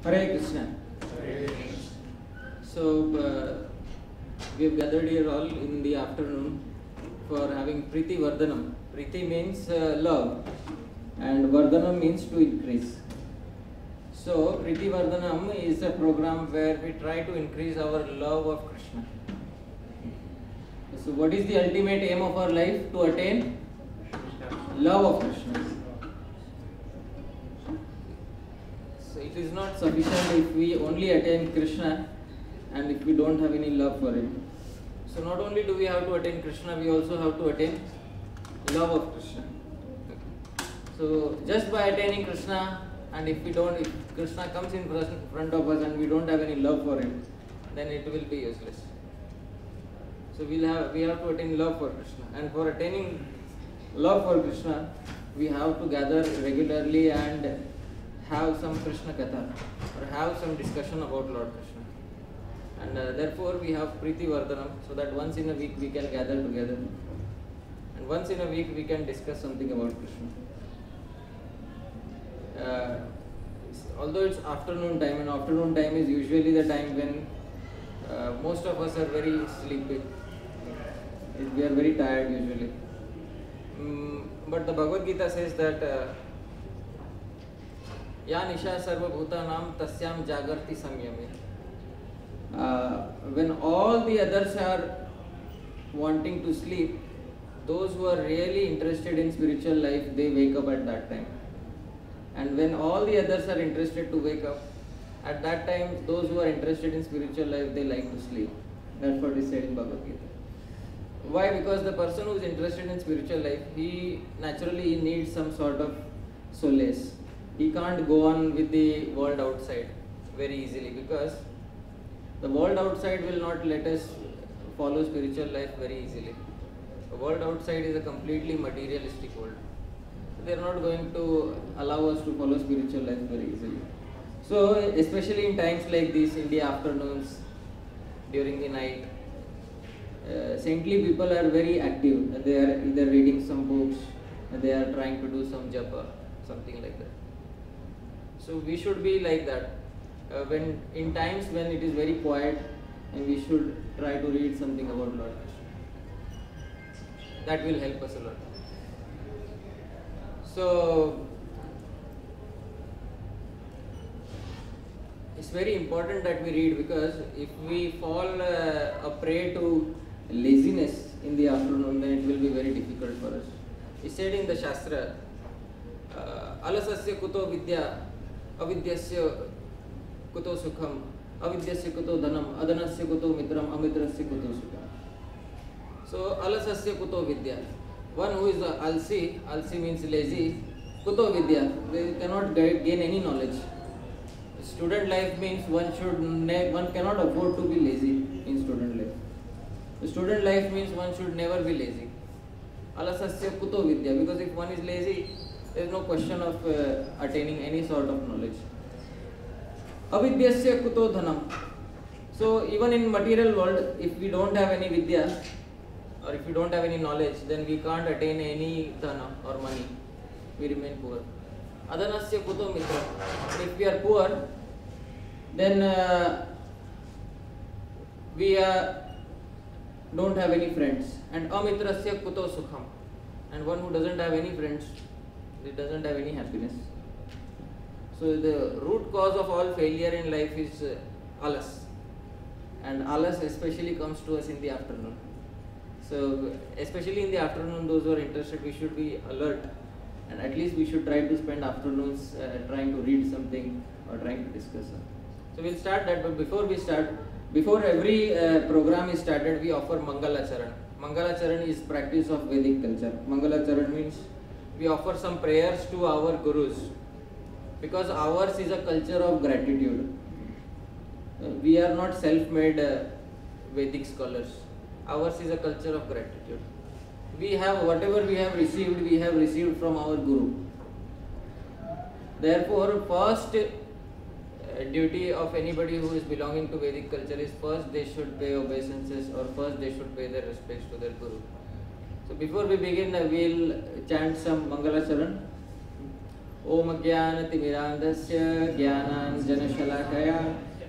Hare Krishna. So we have gathered here all in the afternoon for having Priti Vardhanam. Priti means love and Vardhanam means to increase. So Priti Vardhanam is a program where we try to increase our love of Krishna. So what is the ultimate aim of our life? To attain love of Krishna. So it is not sufficient if we only attain Krishna and if we don't have any love for him. So not only do we have to attain Krishna, we also have to attain love of Krishna. So just by attaining Krishna, and if Krishna comes in front of us and we don't have any love for him, then it will be useless. So we have to attain love for Krishna, and for attaining love for Krishna, we have to gather regularly and have some Krishna Katha or have some discussion about Lord Krishna. And therefore we have Priti Vardhanam, so that once in a week we can gather together and once in a week we can discuss something about Krishna. Although it's afternoon time, and afternoon time is usually the time when most of us are very sleepy. We are very tired usually. But the Bhagavad Gita says that Ya Nisha Sarva Bhutanam Tasyam Jagarti Samyame. When all the others are wanting to sleep, those who are really interested in spiritual life, they wake up at that time. And when all the others are interested to wake up, at that time those who are interested in spiritual life, they like to sleep. That's what is said in Bhagavad Gita. Why? Because the person who is interested in spiritual life, he naturally needs some sort of solace. He can't go on with the world outside very easily, because the world outside will not let us follow spiritual life very easily. The world outside is a completely materialistic world. They are not going to allow us to follow spiritual life very easily. So especially in times like this, in the afternoons, during the night, saintly people are very active. They are either reading some books, they are trying to do some japa, something like that. So we should be like that. When in times when it is very quiet, and we should try to read something about Lord Krishna. That will help us a lot. So it's very important that we read, because if we fall a prey to laziness in the afternoon, then it will be very difficult for us. It said in the Shastra, Alasasya kuto vidya, avidyasya kuto sukham, avidyasya kuto dhanam, adhanasya kuto mitram, amitrasya kuto sukham. So alasasya kuto vidya. One who is alsi means lazy, kuto vidya, they cannot gain any knowledge. Student life means one cannot afford to be lazy in student life. The student life means one should never be lazy. Alasasya kuto vidya, because if one is lazy, there is no question of attaining any sort of knowledge. Avidyasya kuto dhanam. So even in material world, if we don't have any vidya, or if we don't have any knowledge, then we can't attain any dhana or money. We remain poor. Adhanasya kuto mitra. If we are poor, then we don't have any friends. And amitrasya kuto sukham. And one who doesn't have any friends, he doesn't have any happiness. So the root cause of all failure in life is alas. And alas especially comes to us in the afternoon. So especially in the afternoon, those who are interested, we should be alert, and at least we should try to spend afternoons trying to read something or trying to discuss something. So we'll start that, but before every program is started, we offer Mangala Charan. Mangala Charan is practice of Vedic culture. Mangala Charan means we offer some prayers to our gurus, because ours is a culture of gratitude. We are not self-made Vedic scholars. Ours is a culture of gratitude. We have whatever we have received from our Guru. Therefore, first duty of anybody who is belonging to Vedic culture is first they should pay obeisances, or first they should pay their respects to their Guru. So before we begin, we'll chant some Mangala Charan. ओम ज्ञानतिमिरान्धस्य ज्ञानाञ्जनशलाकया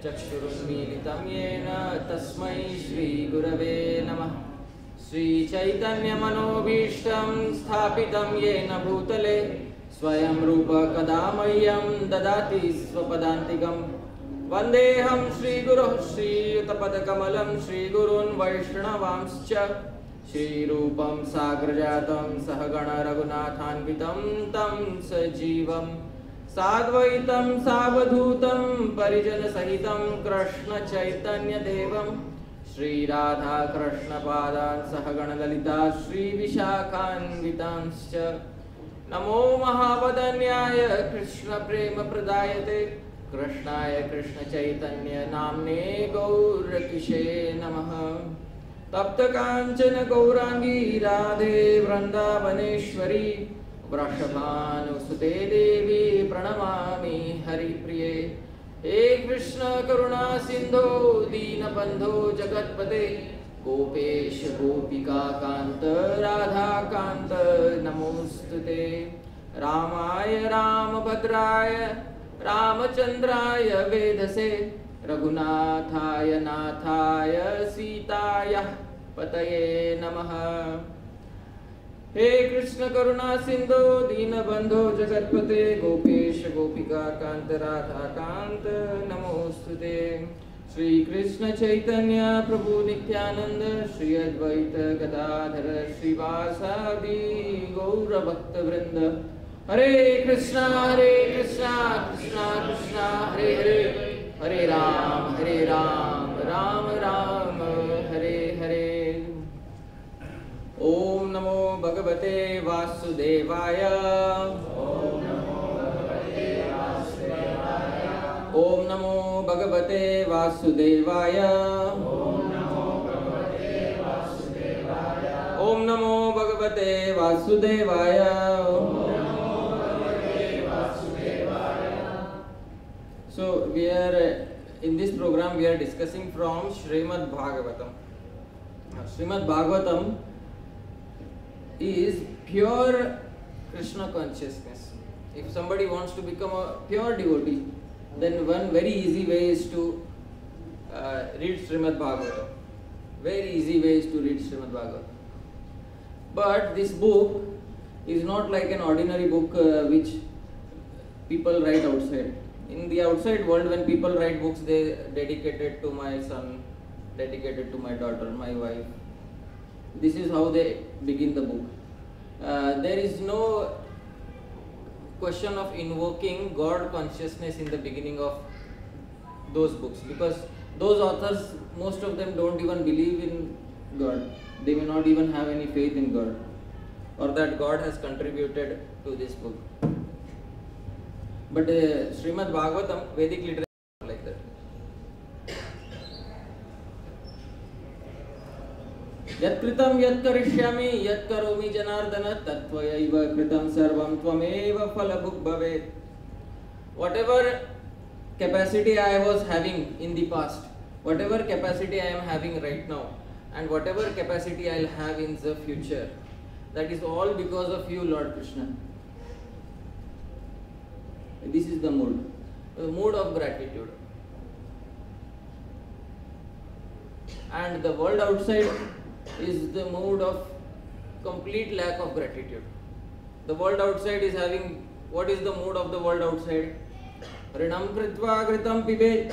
चक्षुरुन्मीलितं येन तस्मै श्रीगुरवे नमः। श्रीचैतन्यमनोभीष्टं स्थापितं येन भूतले स्वयं रूप कदा मह्यं ददाति स्वपदान्तिकं। वन्देऽहं श्रीगुरोः श्रीयुतपदकमलं श्रीगुरून् वैष्णवांश्च श्रीरूपं साग्रजातं सहगण रघुनाथान्वितं तं सजीवं साद्वैतं सावधूतं परिजनसहितं कृष्णचैतन्यदेवं श्रीराधाकृष्णपादान् सहगण ललिता श्रीविशाखान्वितांश्च। नमो महावदन्याय कृष्णप्रेमप्रदायते कृष्णाय कृष्णचैतन्य नाम्ने गौरकिशे नमः। तप्त कांचन गौरांगी राधे वृंदावनेश्वरी वृषभानुसुते देवी प्रणमामि हरिप्रिये। हे कृष्ण करुणा सिंधो दीनबंधो जगत्पते गोपेश गोपिका कांत राधा कांत नमोस्तुते। रामाय रामभद्राय रामचंद्राय वेधसे रघुनाथाय नाथाय सीताय पतये नमः। हे कृष्ण करुणा सिंधु दीनबंधो जगत्पते गोपेश गोपिका कांत राधा कांत नमोस्तुते। श्री कृष्ण चैतन्य प्रभु नित्यानंद श्री अद्वैत गदाधर श्रीवासादि गौर भक्त वृंद। हरे कृष्णा कृष्णा कृष्णा हरे हरे हरे राम राम राम हरे हरे। ओम नमो भगवते वासुदेवाय। ओम नमो भगवते वासुदेवाय। ओम नमो भगवते वासुदेवाय। So we are in this program we are discussing from Srimad Bhagavatam. Srimad Bhagavatam is pure Krishna consciousness. If somebody wants to become a pure devotee, then one very easy way is to read Srimad Bhagavatam. Very easy way is to read Srimad Bhagavatam. But this book is not like an ordinary book which people write outside. In the outside world, when people write books, they dedicated to my son, dedicated to my daughter, my wife. This is how they begin the book. There is no question of invoking God consciousness in the beginning of those books, because those authors, most of them don't even believe in God. They may not even have any faith in God, or that God has contributed to this book. But Srimad Bhagavatam, Vedic literature is not like that. Yat kritam yat karishyami yat karomi janardana tattvayaiva kritam sarvam tvameva phalabhuk bhavet. Whatever capacity I was having in the past, whatever capacity I am having right now, and whatever capacity I will have in the future, that is all because of you, Lord Krishna. This is the mood of gratitude. And the world outside is the mood of complete lack of gratitude. The world outside is having, what is the mood of the world outside? Rinam kritva kritam pibet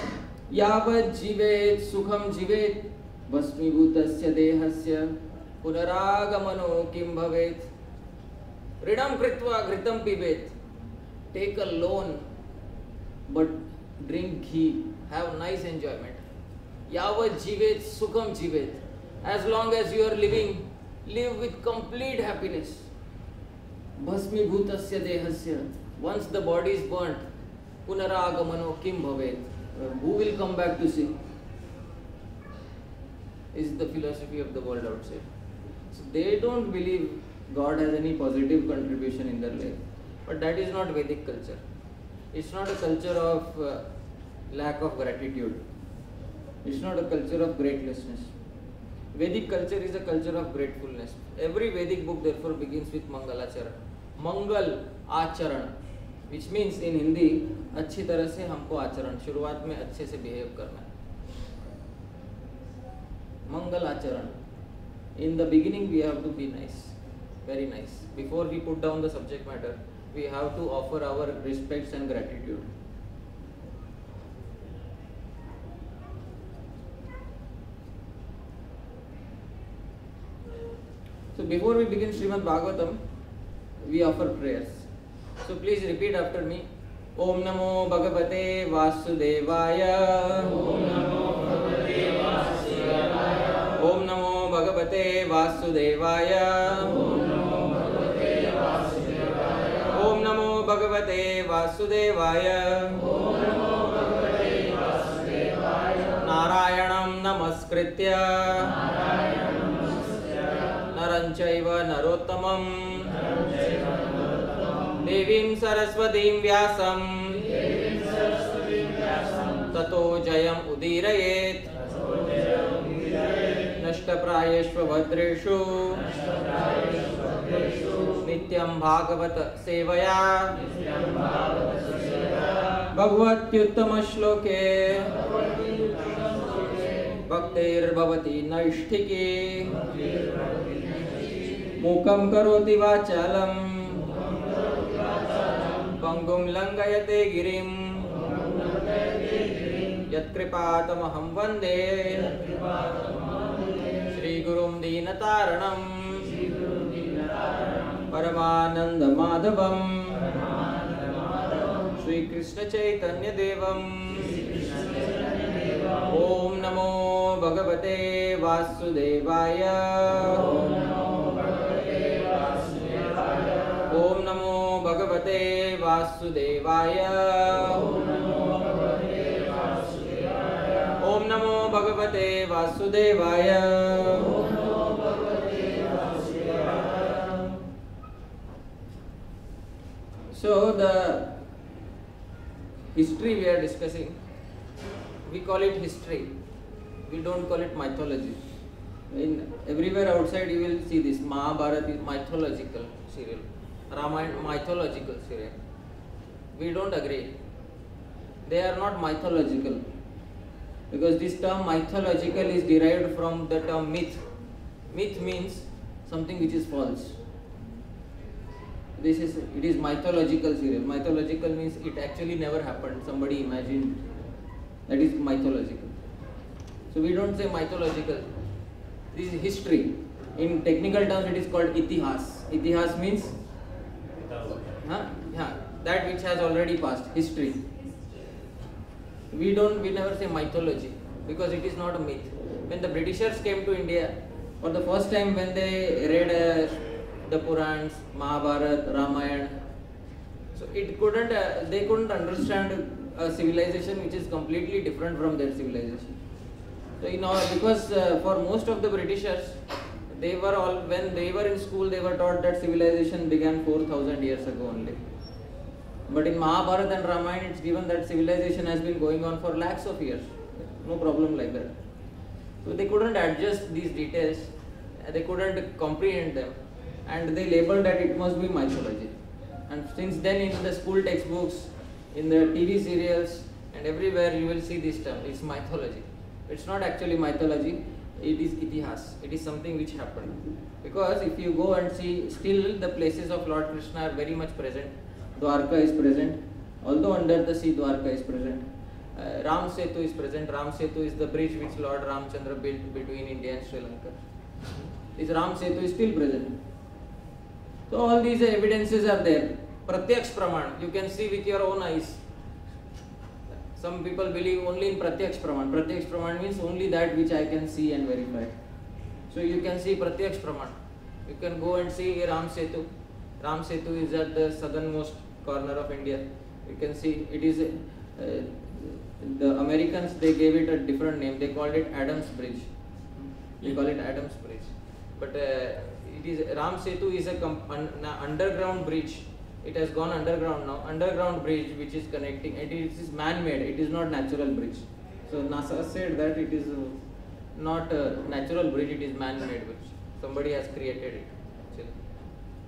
yavat jivet sukham jivet vasmibhutasya dehasya punaragamano kim bhavet. Rinam kritva kritam pibet. Take a loan, but drink ghee, have nice enjoyment. Yavat jivet sukham jivet. As long as you are living, live with complete happiness. Bhasmi bhutasya dehasya. Once the body is burnt, punaragamano kim bhavet. Who will come back to see? Is the philosophy of the world outside. So they don't believe God has any positive contribution in their life. But that is not Vedic culture. It's not a culture of lack of gratitude. It's not a culture of greatlessness. Vedic culture is a culture of gratefulness. Every Vedic book therefore begins with Mangalacharana. Mangal Acharana. which means in Hindi अच्छी तरह से हमको आचरण, शुरुआत में अच्छे से behave करना है. मंगल आचरण. In the beginning we have to be nice, very nice. Before we put down the subject matter, we have to offer our respects and gratitude. So before we begin Srimad Bhagavatam, we offer prayers. So please repeat after me. Om Namo Bhagavate Vasudevaya. Om Namo Bhagavate Vasudevaya. Om Namo Bhagavate Vasudevaya. Om Namo Bhagavate Vasudevaya. Om Namo Bhagavate Vasudevaya. Narayanam Namaskritya. Naranchaiva Narottamam. Devim Saraswatim Vyasam. Tato Jayam Udirayet. Nashtaprayeshva Bhadreshu. Nityam Bhagavat Sevaya. Bhagavatyuttama Shloke. Bhaktir Bhavati Naishtike. Mukam Karoti Vachalam. Pangum Langayate Girim. Yatkripatamaham Vande. Shri Gurum Dinataranam. Paramananda Madhavam. Shri Krishna Chaitanya Devam. Om Namo Bhagavate Vasudevaya. Om Namo Bhagavate Vasudevaya. Om Namo Bhagavate Vasudevaya. So the history we are discussing, we call it history. We don't call it mythology. In everywhere outside you will see this. Mahabharata is mythological serial. Ramayana mythological serial. We don't agree. They are not mythological. Because this term mythological is derived from the term myth. Myth means something which is false. It is mythological serial. Mythological means it actually never happened. Somebody imagined. That is mythological. So we don't say mythological. This is history. In technical terms it is called itihas. Itihas means that which has already passed. History. We never say mythology because it is not a myth. When the Britishers came to India, for the first time when they read the Purans, Mahabharata, Ramayana, so they couldn't understand a civilization which is completely different from their civilization. So because for most of the Britishers, when they were in school, they were taught that civilization began 4,000 years ago only. But in Mahabharata and Ramayana, it's given that civilization has been going on for lakhs of years. No problem like that. So they couldn't adjust these details, they couldn't comprehend them, and they labeled that it must be mythology. And since then, in the school textbooks, in the TV serials, and everywhere you will see this term. It's mythology. It's not actually mythology. It is itihas. It is something which happened. Because if you go and see, still the places of Lord Krishna are very much present. Dwarka is present. Although under the sea, Dwarka is present. Ram Setu is present. Ram Setu is the bridge which Lord Ramchandra built between India and Sri Lanka. This Ram Setu is still present. So all these evidences are there. Pratyaksh Praman, you can see with your own eyes. Some people believe only in Pratyaksh Praman. Pratyaksh Praman means only that which I can see and verify. So you can see Pratyaksh Praman. You can go and see Ram Setu. Ram Setu is at the southernmost corner of India. You can see it is the Americans, they gave it a different name. They called it Adams Bridge. They call it Adams Bridge. But it is Ram Setu is an underground bridge. It has gone underground now. Underground bridge which is connecting. It is man-made. It is not natural bridge. So NASA said that it is not a natural bridge. It is man-made bridge. Somebody has created it.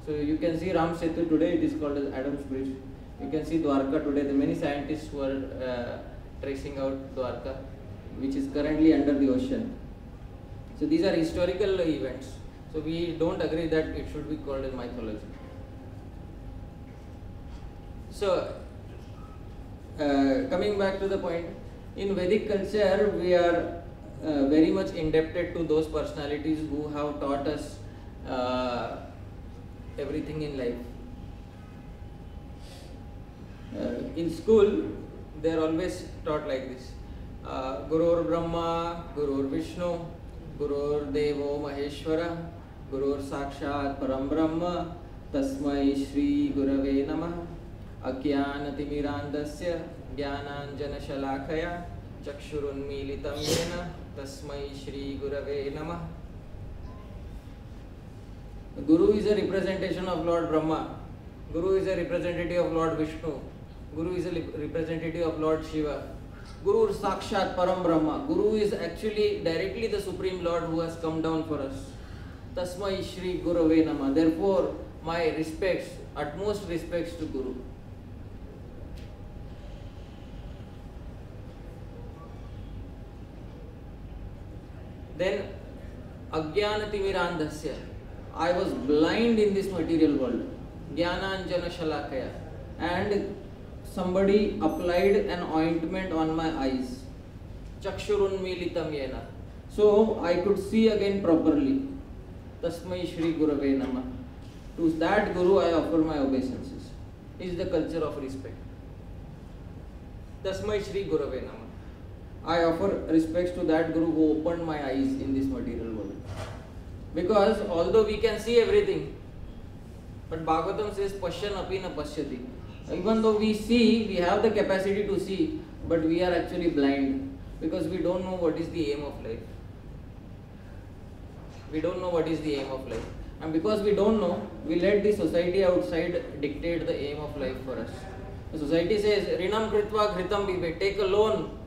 So you can see Ram Setu today. It is called as Adams Bridge. You can see Dwarka today. There are many scientists who are tracing out Dwarka, which is currently under the ocean. So these are historical events. So we don't agree that it should be called in mythology. So coming back to the point, in Vedic culture we are very much indebted to those personalities who have taught us everything in life. In school, they are always taught like this: Gurur Brahma, Gurur Vishnu, Gurur Devo Maheshwara, Gurur Sakshat Param Brahma, Tasmai Shri Gurave Namah, Ajnanatirmirandasya Jnananjana Shalakaya, Chakshurunmilitam Yena, Tasmai Shri Gurave Namah. Guru is a representation of Lord Brahma. Guru is a representative of Lord Vishnu. Guru is a representative of Lord Shiva. Guru Sakshat Param Brahma. Guru is actually directly the Supreme Lord who has come down for us. Tasmai Shri Gurave Namah. Therefore, my respects, utmost respects to Guru. Then, Ajnanatirmirandasya. I was blind in this material world. Jnananjana Shalakaya. And somebody applied an ointment on my eyes. Chakshurunmilitam Yena. So I could see again properly. Tasmai Shri Gurave Namah. To that Guru I offer my obeisances. Is the culture of respect. Tasmai Shri Gurave Namah. I offer respects to that Guru who opened my eyes in this material world. Because although we can see everything, but Bhagavatam says Pashyan api na pashyati. Even though we see, we have the capacity to see, but we are actually blind because we don't know what is the aim of life. We don't know what is the aim of life. And because we don't know, we let the society outside dictate the aim of life for us. The society says, Rinam Kritva Kritam Bibe, take a loan,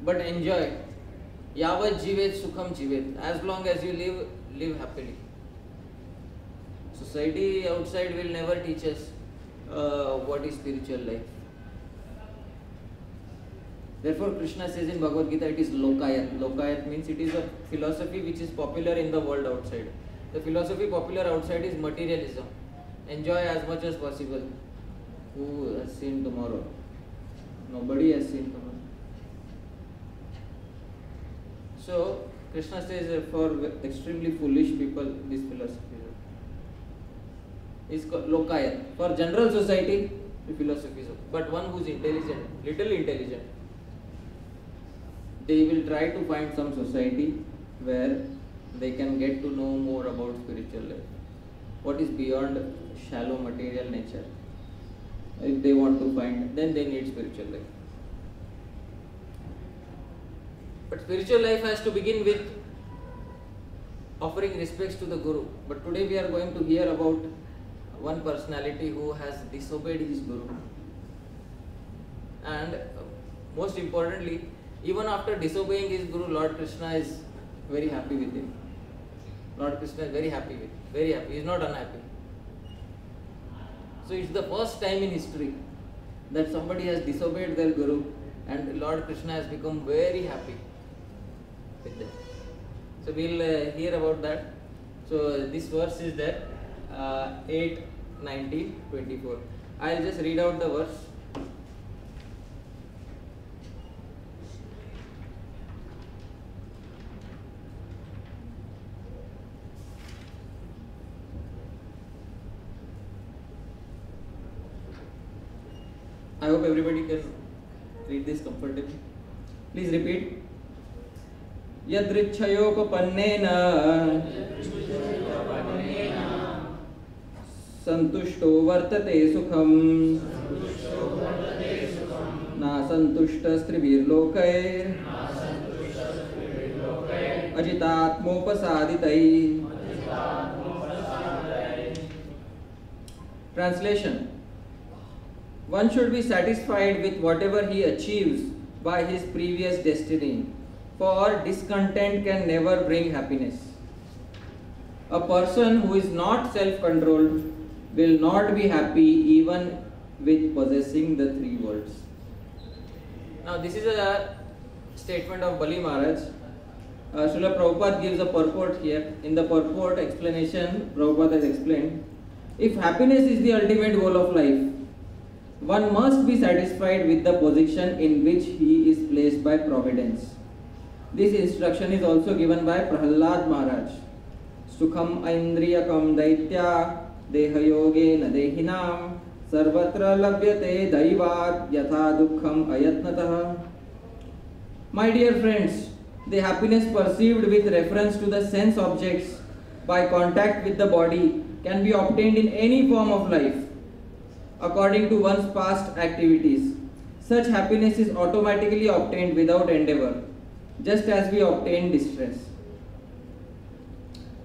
but enjoy. Yavat Jivet Sukham Jivet. As long as you live, live happily. Society outside will never teach us what is spiritual life. Therefore, Krishna says in Bhagavad Gita, it is Lokayat. Lokayat means it is a philosophy which is popular in the world outside. The philosophy popular outside is materialism. Enjoy as much as possible. Who has seen tomorrow? Nobody has seen tomorrow. So, Krishna says for extremely foolish people, this philosophy is called Lokayat. For general society, the philosophy is. But one who is intelligent, little intelligent, they will try to find some society where they can get to know more about spiritual life. What is beyond shallow material nature. If they want to find, then they need spiritual life. But spiritual life has to begin with offering respects to the Guru. But today we are going to hear about one personality who has disobeyed his Guru. And most importantly, even after disobeying his Guru, Lord Krishna is very happy with him. Lord Krishna is very happy with him. Very happy. He is not unhappy. So it's the first time in history that somebody has disobeyed their Guru and Lord Krishna has become very happy with them. So we'll hear about that. So this verse is there, 8, 19, 24. I'll just read out the verse. I hope everybody can read this comfortably. Please repeat. Yadrichayopapannena santushto vartate sukham na santushtas trivirlokair ajitatmopasaditai. Translation. One should be satisfied with whatever he achieves by his previous destiny, for discontent can never bring happiness. A person who is not self-controlled will not be happy even with possessing the three worlds. Now this is a statement of Bali Maharaj. Srila Prabhupada gives a purport here. In the purport explanation, Prabhupada has explained, if happiness is the ultimate goal of life, one must be satisfied with the position in which he is placed by providence. This instruction is also given by Prahlad Maharaj. Sukham aindriyakam daitya dehayoge na dehinam sarvatra labhyate daivat yatha dukkham ayatnatah. My dear friends, the happiness perceived with reference to the sense objects by contact with the body can be obtained in any form of life according to one's past activities. Such happiness is automatically obtained without endeavor, just as we obtain distress.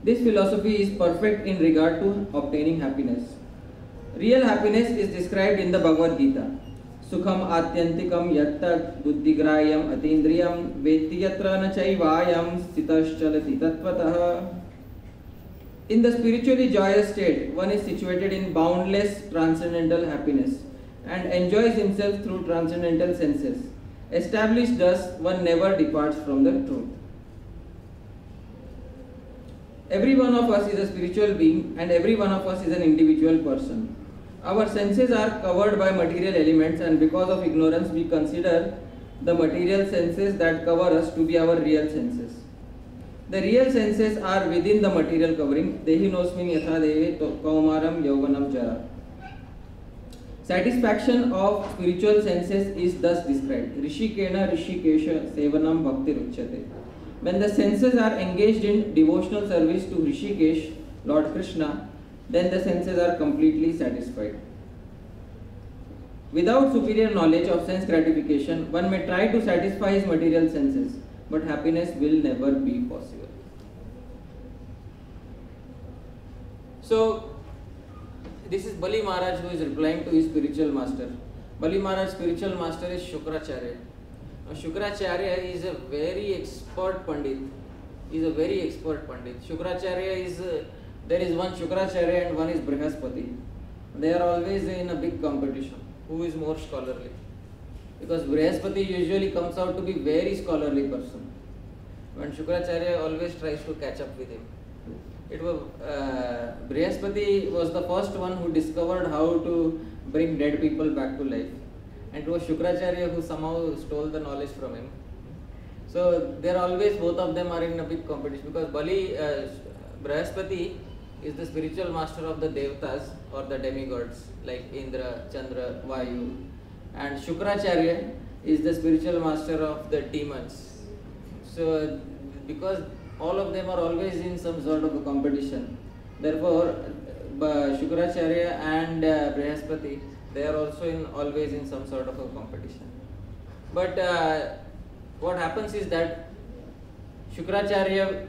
This philosophy is perfect in regard to obtaining happiness. Real happiness is described in the Bhagavad Gita. Sukham atyantikam yattat buddhigrayam atindriyam vetti yatra na chaivayam stitaschalati tatvatah. In the spiritually joyous state, one is situated in boundless transcendental happiness and enjoys himself through transcendental senses. Established thus, one never departs from the truth. Every one of us is a spiritual being and every one of us is an individual person. Our senses are covered by material elements, and because of ignorance we consider the material senses that cover us to be our real senses. The real senses are within the material covering. Dehinosmin yatha deve kaumaram yauvanam jara. Satisfaction of spiritual senses is thus described. Rishikena rishikesha sevanam bhakti ruchyate. When the senses are engaged in devotional service to Rishikesh, Lord Krishna, then the senses are completely satisfied. Without superior knowledge of sense gratification, one may try to satisfy his material senses, but happiness will never be possible. So, this is Bali Maharaj who is replying to his spiritual master. Bali Maharaj's spiritual master is Shukracharya. Now, Shukracharya is a very expert Pandit. He is a very expert Pandit. Shukracharya is, there is one Shukracharya and one is Brihaspati. They are always in a big competition. Who is more scholarly? Because Brihaspati usually comes out to be very scholarly person. When Shukracharya always tries to catch up with him. It was Brihaspati was the first one who discovered how to bring dead people back to life, and it was Shukracharya who somehow stole the knowledge from him. So they are always, both of them are in a big competition, because Brihaspati is the spiritual master of the Devatas or the demigods like Indra, Chandra, Vayu, and Shukracharya is the spiritual master of the demons. So because all of them are always in some sort of a competition, therefore Shukracharya and Brihaspati, they are also always in some sort of a competition. But what happens is that Shukracharya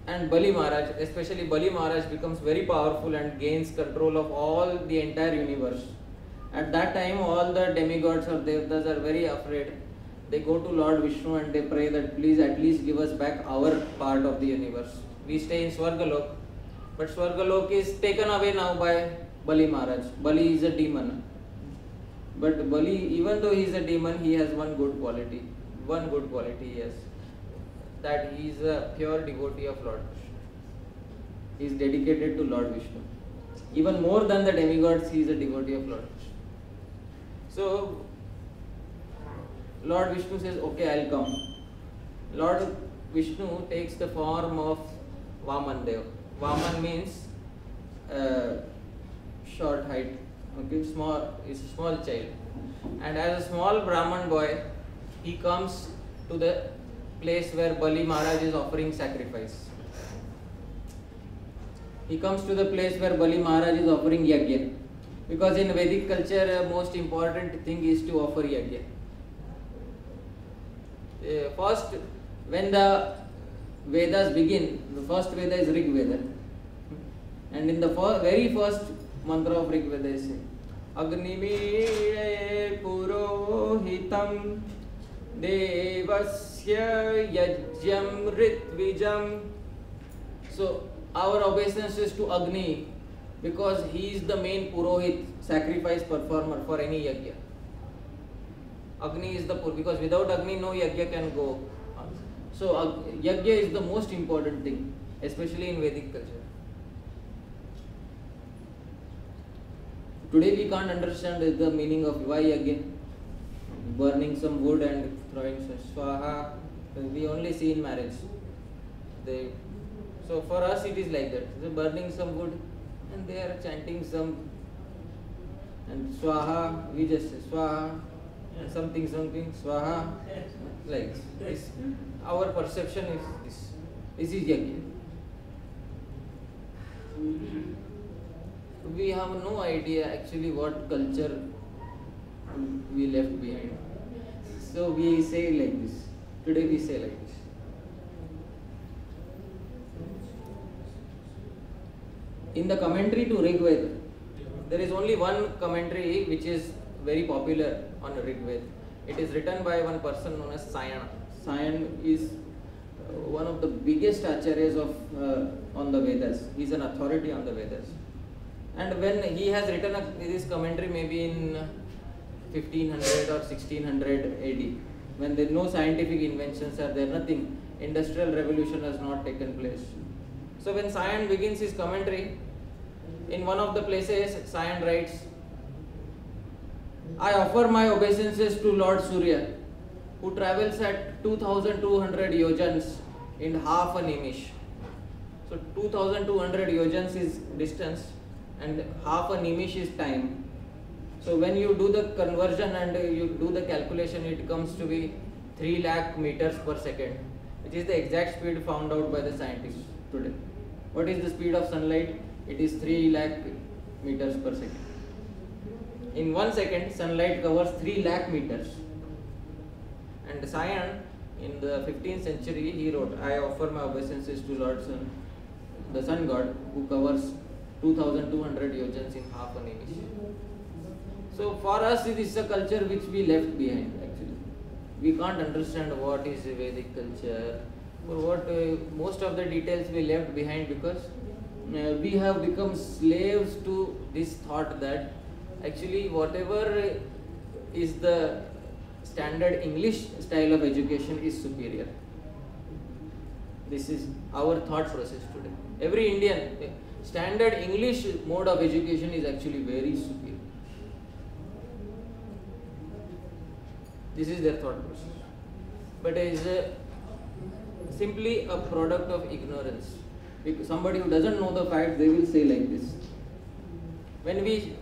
and Bali Maharaj, especially Bali Maharaj, becomes very powerful and gains control of all the entire universe. At that time, all the demigods or devatas are very afraid. They go to Lord Vishnu and they pray that please at least give us back our part of the universe. We stay in Swargalok, but Swargalok is taken away now by Bali Maharaj. Bali is a demon. But Bali, even though he is a demon, he has one good quality. One good quality he has, that he is a pure devotee of Lord Vishnu. He is dedicated to Lord Vishnu. Even more than the demigods, he is a devotee of Lord Vishnu. So, Lord Vishnu says, okay, I'll come. Lord Vishnu takes the form of Vaman Dev. Vaman means short height, okay, small, is a small child. And as a small Brahman boy, he comes to the place where Bali Maharaj is offering sacrifice. He comes to the place where Bali Maharaj is offering yajna. Because in Vedic culture, most important thing is to offer yajna. First, when the Vedas begin, the first Veda is Rig Veda. And in the very first mantra of Rig Veda is Agnimire Purohitam Devasya Yajyam Ritvijam. So, our obeisance is to Agni, because he is the main Purohit, sacrifice performer for any yajna. Agni is the because without Agni no yajna can go. So yajna is the most important thing, especially in Vedic culture. Today we can't understand the meaning of why yajna. Burning some wood and throwing swaha, we only see in marriage. So for us it is like that. They're burning some wood and they are chanting some, and swaha, we just say swaha, and something swaha, like this. Our perception is this. This is yajna. We have no idea actually what culture we left behind. So we say like this. Today we say like this. In the commentary to Rig Veda, there is only one commentary which is very popular on Rig Veda. It is written by one person known as Sayana. Sayana is one of the biggest acharyas of on the Vedas. He is an authority on the Vedas. And when he has written this commentary, maybe in 1500 or 1600 AD, when there no scientific inventions are there, nothing, industrial revolution has not taken place. So when Sayan begins his commentary, in one of the places Sayan writes, I offer my obeisances to Lord Surya, who travels at 2200 yojans in half a nimish. So 2200 yojans is distance and half a nimish is time. So when you do the conversion and you do the calculation, it comes to be 3 lakh meters per second, which is the exact speed found out by the scientists today. What is the speed of sunlight? It is 3 lakh meters per second. In 1 second, sunlight covers 3 lakh meters. And Sayan, in the 15th century, he wrote, I offer my obeisances to Lord Sun, the sun god, who covers 2200 yojans in half an nimish. So for us, it is a culture which we left behind actually. We can't understand what is Vedic culture, or what most of the details we left behind, because we have become slaves to this thought that actually whatever is the standard English style of education is superior. This is our thought process today. Every Indian, standard English mode of education is actually very superior. This is their thought process. But it is simply a product of ignorance. Because somebody who doesn't know the facts, they will say like this. When we,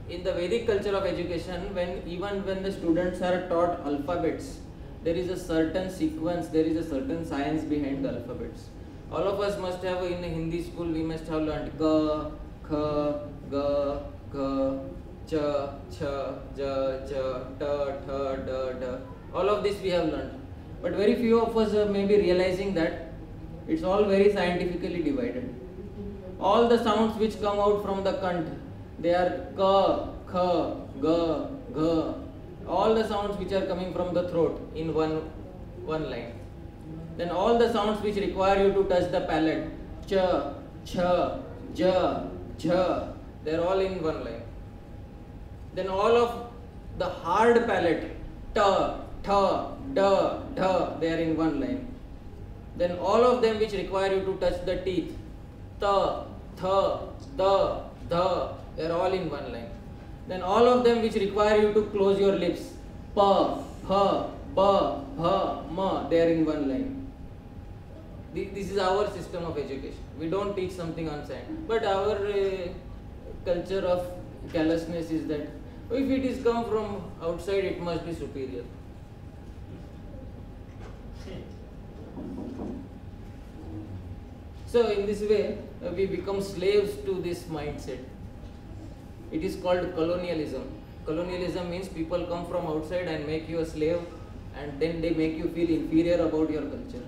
in the Vedic culture of education, even when the students are taught alphabets, there is a certain sequence, there is a certain science behind the alphabets. All of us must have, in Hindi school, we must have learned Ka, Kha, Ga, Gha, Cha, Cha, Ja, Ja, Ta, Tha, Da, Da. All of this we have learned. But very few of us are maybe realizing that it's all very scientifically divided. All the sounds which come out from the kant, they are Ka, Kha, Ga, Gha. All the sounds which are coming from the throat in one line. Then all the sounds which require you to touch the palate, Cha, Cha, Ja, Ja, they are all in one line. Then all of the hard palate, Ta, Tha, Da, Dha, they are in one line. Then all of them which require you to touch the teeth, Ta, Tha, Da, Dha, they are all in one line. Then all of them which require you to close your lips, Pa, Ha, Ba, Ha, Ma, they are in one line. This is our system of education. We don't teach something on science. But our culture of callousness is that if it is come from outside, it must be superior. So in this way, we become slaves to this mindset. It is called colonialism. Colonialism means people come from outside and make you a slave, and then they make you feel inferior about your culture.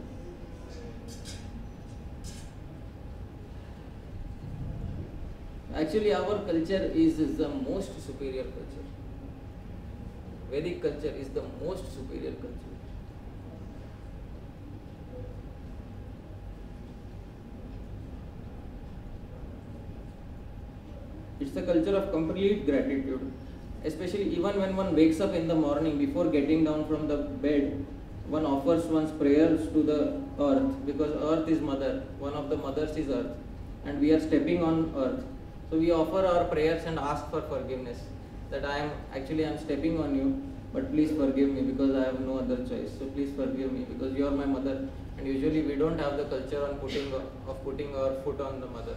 Actually, our culture is the most superior culture. Vedic culture is the most superior culture. It's a culture of complete gratitude. Especially even when one wakes up in the morning, before getting down from the bed, one offers one's prayers to the earth, because earth is mother. One of the mothers is earth, and we are stepping on earth. So we offer our prayers and ask for forgiveness. That I am stepping on you, but please forgive me because I have no other choice. So please forgive me because you are my mother. And usually we don't have the culture of putting our foot on the mother.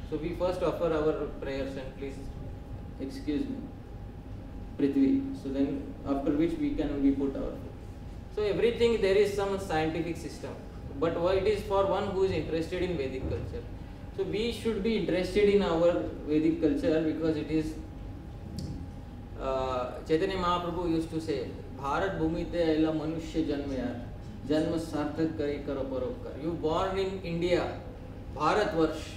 So we first offer our prayers and please excuse me, Prithvi. So then after which we put our foot. So everything there is some scientific system, but it is for one who is interested in Vedic culture. So we should be interested in our Vedic culture because it is Chaitanya Mahaprabhu used to say, Bharat Bhumi te aila manushya janma yaar, janma sarthak kare karo paropkar. You born in India, Bharat Varsh.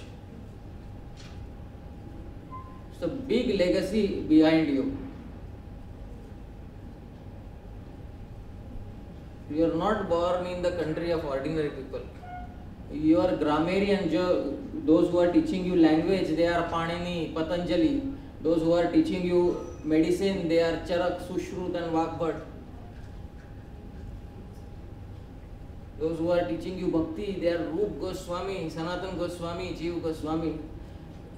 It's a big legacy behind you. You are not born in the country of ordinary people. Your grammarian, those who are teaching you language, they are Panini, Patanjali. Those who are teaching you medicine, they are Charak, Sushrut and Vakbhat. Those who are teaching you bhakti, they are Rup Goswami, Sanatan Goswami, Jiv Goswami.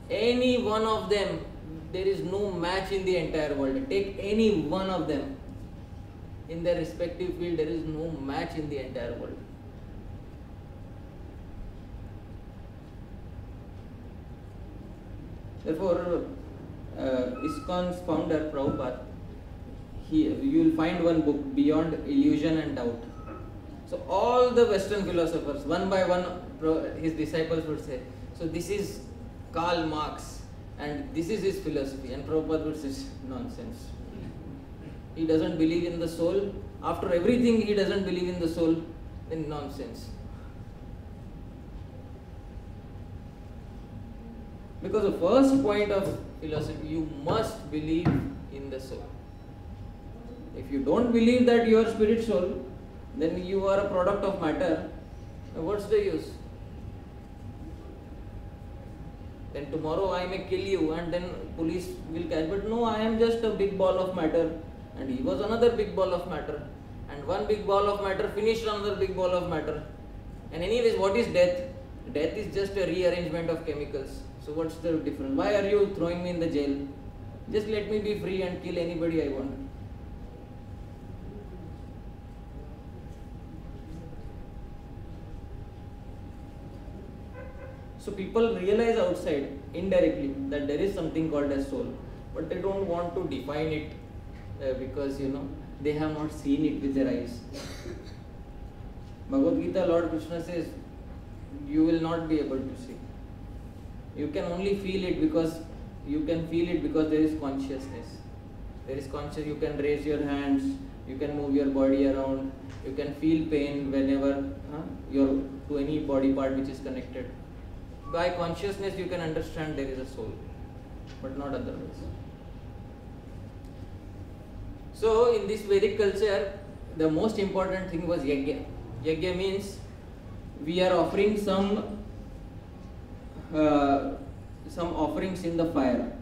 Any one of them, there is no match in the entire world. Take any one of them. In their respective field, there is no match in the entire world. Therefore, ISKCON's founder, Prabhupada, you will find one book, Beyond Illusion and Doubt. So all the Western philosophers, one by one, his disciples would say, so this is Karl Marx and this is his philosophy. And Prabhupada would say, nonsense. He doesn't believe in the soul. After everything, he doesn't believe in the soul. Then nonsense. Because the first point of philosophy, you must believe in the soul. If you don't believe that you are spirit soul, then you are a product of matter. What's the use? Then tomorrow I may kill you and then police will catch. But no, I am just a big ball of matter. And he was another big ball of matter. And one big ball of matter finished another big ball of matter. And anyways, what is death? Death is just a rearrangement of chemicals. So what's the difference? Why are you throwing me in the jail? Just let me be free and kill anybody I want. So people realize outside, indirectly, that there is something called as soul. But they don't want to define it because, they have not seen it with their eyes. Bhagavad Gita, Lord Krishna says, you will not be able to see. You can only feel it because there is consciousness. There is consciousness. You can raise your hands, you can move your body around, you can feel pain whenever you're to any body part which is connected. By consciousness you can understand there is a soul, but not otherwise. So in this Vedic culture, the most important thing was yajna. Yajna means we are offering some offerings in the fire.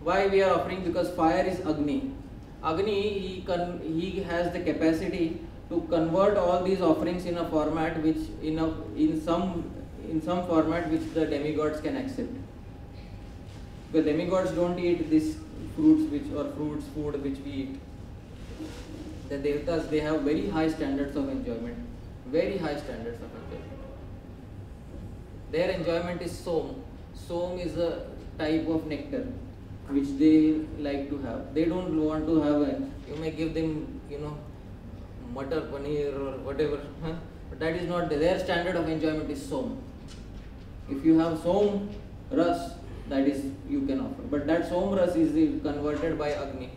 Why we are offering? Because fire is Agni. Agni, he has the capacity to convert all these offerings in a format which in some format which the demigods can accept. Because demigods don't eat these food which we eat. The devatas, they have very high standards of enjoyment. Very high standards of enjoyment. Their enjoyment is som. Som is a type of nectar which they like to have. They don't want to have you may give them, matar paneer or whatever. But that is not their standard of enjoyment is som. If you have som ras, that is you can offer. But that som ras is converted by Agni.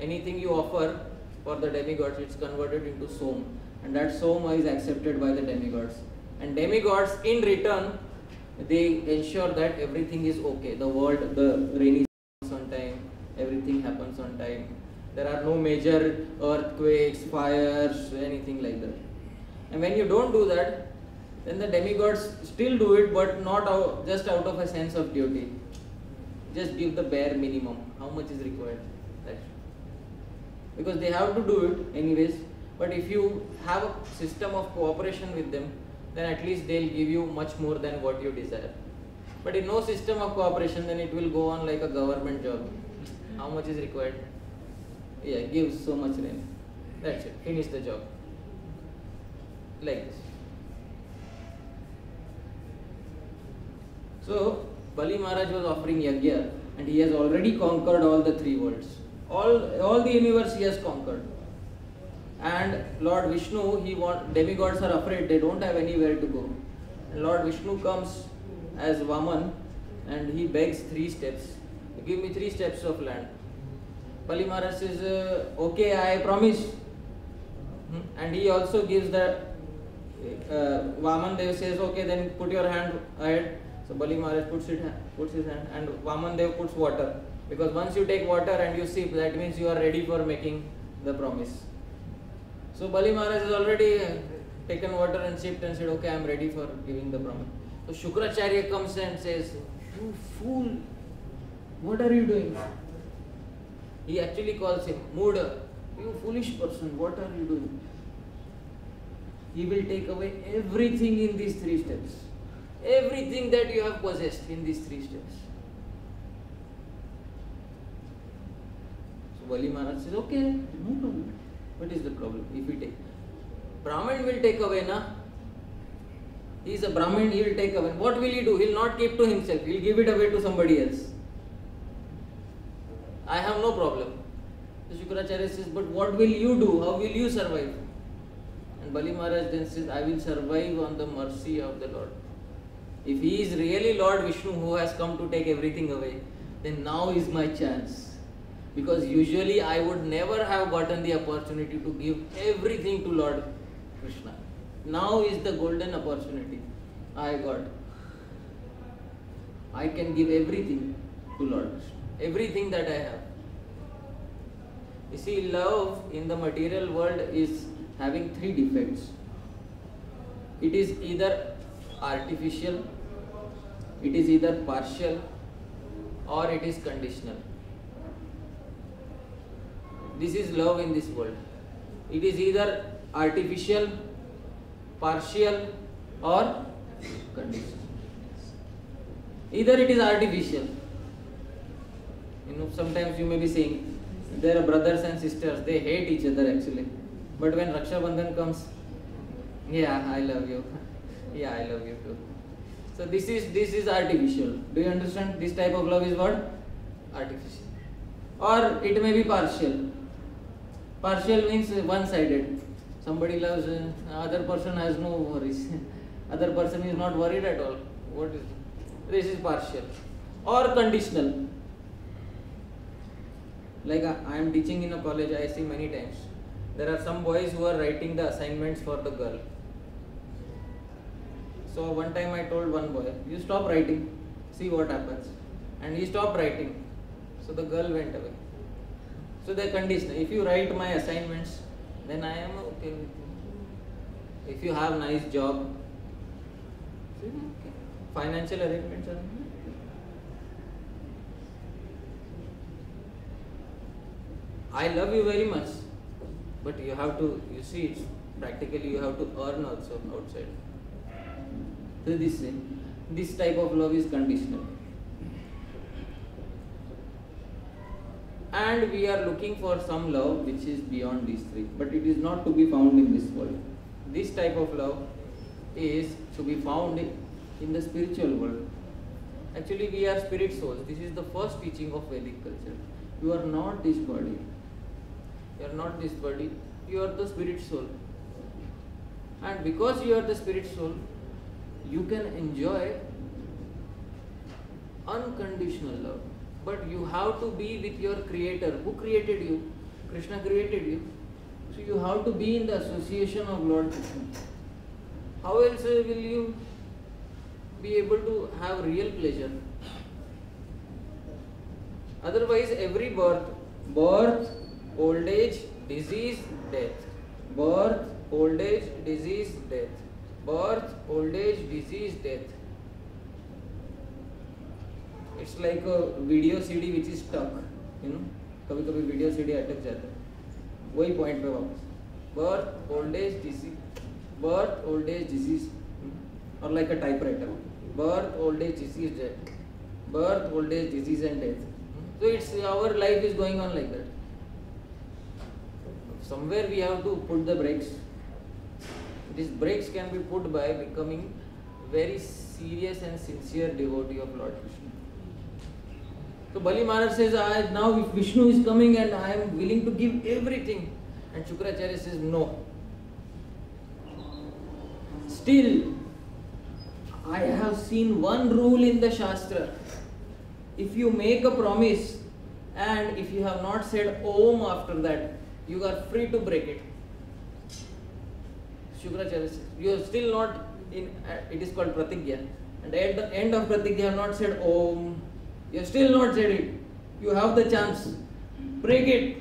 Anything you offer for the demigods, it's converted into som. And that som is accepted by the demigods. And demigods, in return, they ensure that everything is okay. The world, the rainy season on time, everything happens on time. There are no major earthquakes, fires, anything like that. And when you don't do that, then the demigods still do it, but not just out of a sense of duty. just give the bare minimum. How much is required? That's because they have to do it anyways. But if you have a system of cooperation with them, then at least they'll give you much more than what you desire. But in no system of cooperation, then it will go on like a government job. How much is required? Yeah, give so much rent. That's it. Finish the job. Like this. So Bali Maharaj was offering yajna, and he has already conquered all the three worlds. All the universe he has conquered. And Lord Vishnu, demigods are afraid, they don't have anywhere to go. And Lord Vishnu comes as Vaman and he begs 3 steps. Give me 3 steps of land. Bali Maharaj says, okay, I promise. And he also gives the Vaman Dev says, okay, then put your hand ahead. So Bali Maharaj puts his hand, and Vaman Dev puts water. Because once you take water and you sip, that means you are ready for making the promise. So Bali Maharaj has already taken water and sipped and said, okay, I am ready for giving the promise. So Shukracharya comes and says, you fool, what are you doing? He actually calls him Muda, you foolish person, what are you doing? He will take away everything in these 3 steps. Everything that you have possessed in these 3 steps. So Bali Maharaj says, okay, no problem. What is the problem? If we take, Brahmin will take away, na? He is a Brahmin, he will take away. What will he do? He will not keep to himself, he will give it away to somebody else. I have no problem. So Shukracharya says, but what will you do? How will you survive? And Bali Maharaj then says, I will survive on the mercy of the Lord. If he is really Lord Vishnu who has come to take everything away, then now is my chance. Because usually I would never have gotten the opportunity to give everything to Lord Krishna. Now is the golden opportunity I got. I can give everything to Lord Krishna. Everything that I have. You see, love in the material world is having 3 defects. It is either artificial, it is either partial, or it is conditional. This is love in this world. It is either artificial, partial, or conditional. Either it is artificial. Sometimes you may be saying, there are brothers and sisters, they hate each other actually. But when Raksha Bandhan comes, yeah, I love you. Yeah, I love you too. So this is artificial. Do you understand? This type of love is what? Artificial. Or it may be partial. Partial means one-sided. Somebody loves, other person has no worries. Other person is not worried at all. What is this? Is partial. Or conditional. Like I am teaching in a college, I see many times. There are some boys who are writing the assignments for the girl. So one time I told one boy, you stop writing, see what happens. And he stopped writing. So the girl went away. So they conditional. If you write my assignments, then I am okay with you. If you have nice job, okay. Financial arrangements are I love you very much, but you have to, you see, practically you have to earn also outside. So this type of love is conditional. And we are looking for some love which is beyond these 3, but it is not to be found in this world. This type of love is to be found in the spiritual world. Actually, we are spirit souls. This is the first teaching of Vedic culture. You are not this body. You are not this body. You are the spirit soul. And because you are the spirit soul, you can enjoy unconditional love. But you have to be with your creator. Who created you? Krishna created you. So you have to be in the association of Lord Krishna. How else will you be able to have real pleasure? Otherwise, every birth, old age, disease, death. Birth, old age, disease, death. Birth, old age, disease, death. It's like a video CD which is stuck, you know. कभी कभी video CD अटक जाता है, वही point पे वापस. Birth, old age, disease, birth, old age, disease, और like a typewriter. Birth, old age, disease, death. Birth, old age, disease and death. So it's our life is going on like that. Somewhere we have to put the brakes. These brakes can be put by becoming very serious and sincere devotee of Lord Krishna. So Bali Maharaj says, now if Vishnu is coming and I am willing to give everything, and Shukracharya says no. Still, I have seen one rule in the Shastra. If you make a promise and if you have not said Om after that, you are free to break it. Shukracharya says, you are still not in, it is called Pratigya. And at the end of Pratigya, you have not said Om. You have still not said it. You have the chance. Break it.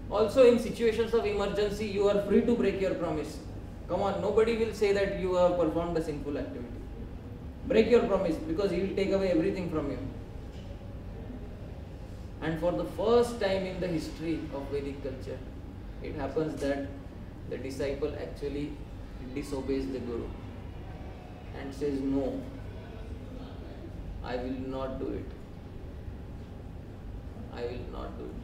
Also in situations of emergency, you are free to break your promise. Come on, nobody will say that you have performed a sinful activity. Break your promise because he will take away everything from you. And for the first time in the history of Vedic culture, it happens that the disciple actually disobeys the Guru and says, no, I will not do it. I will not do it.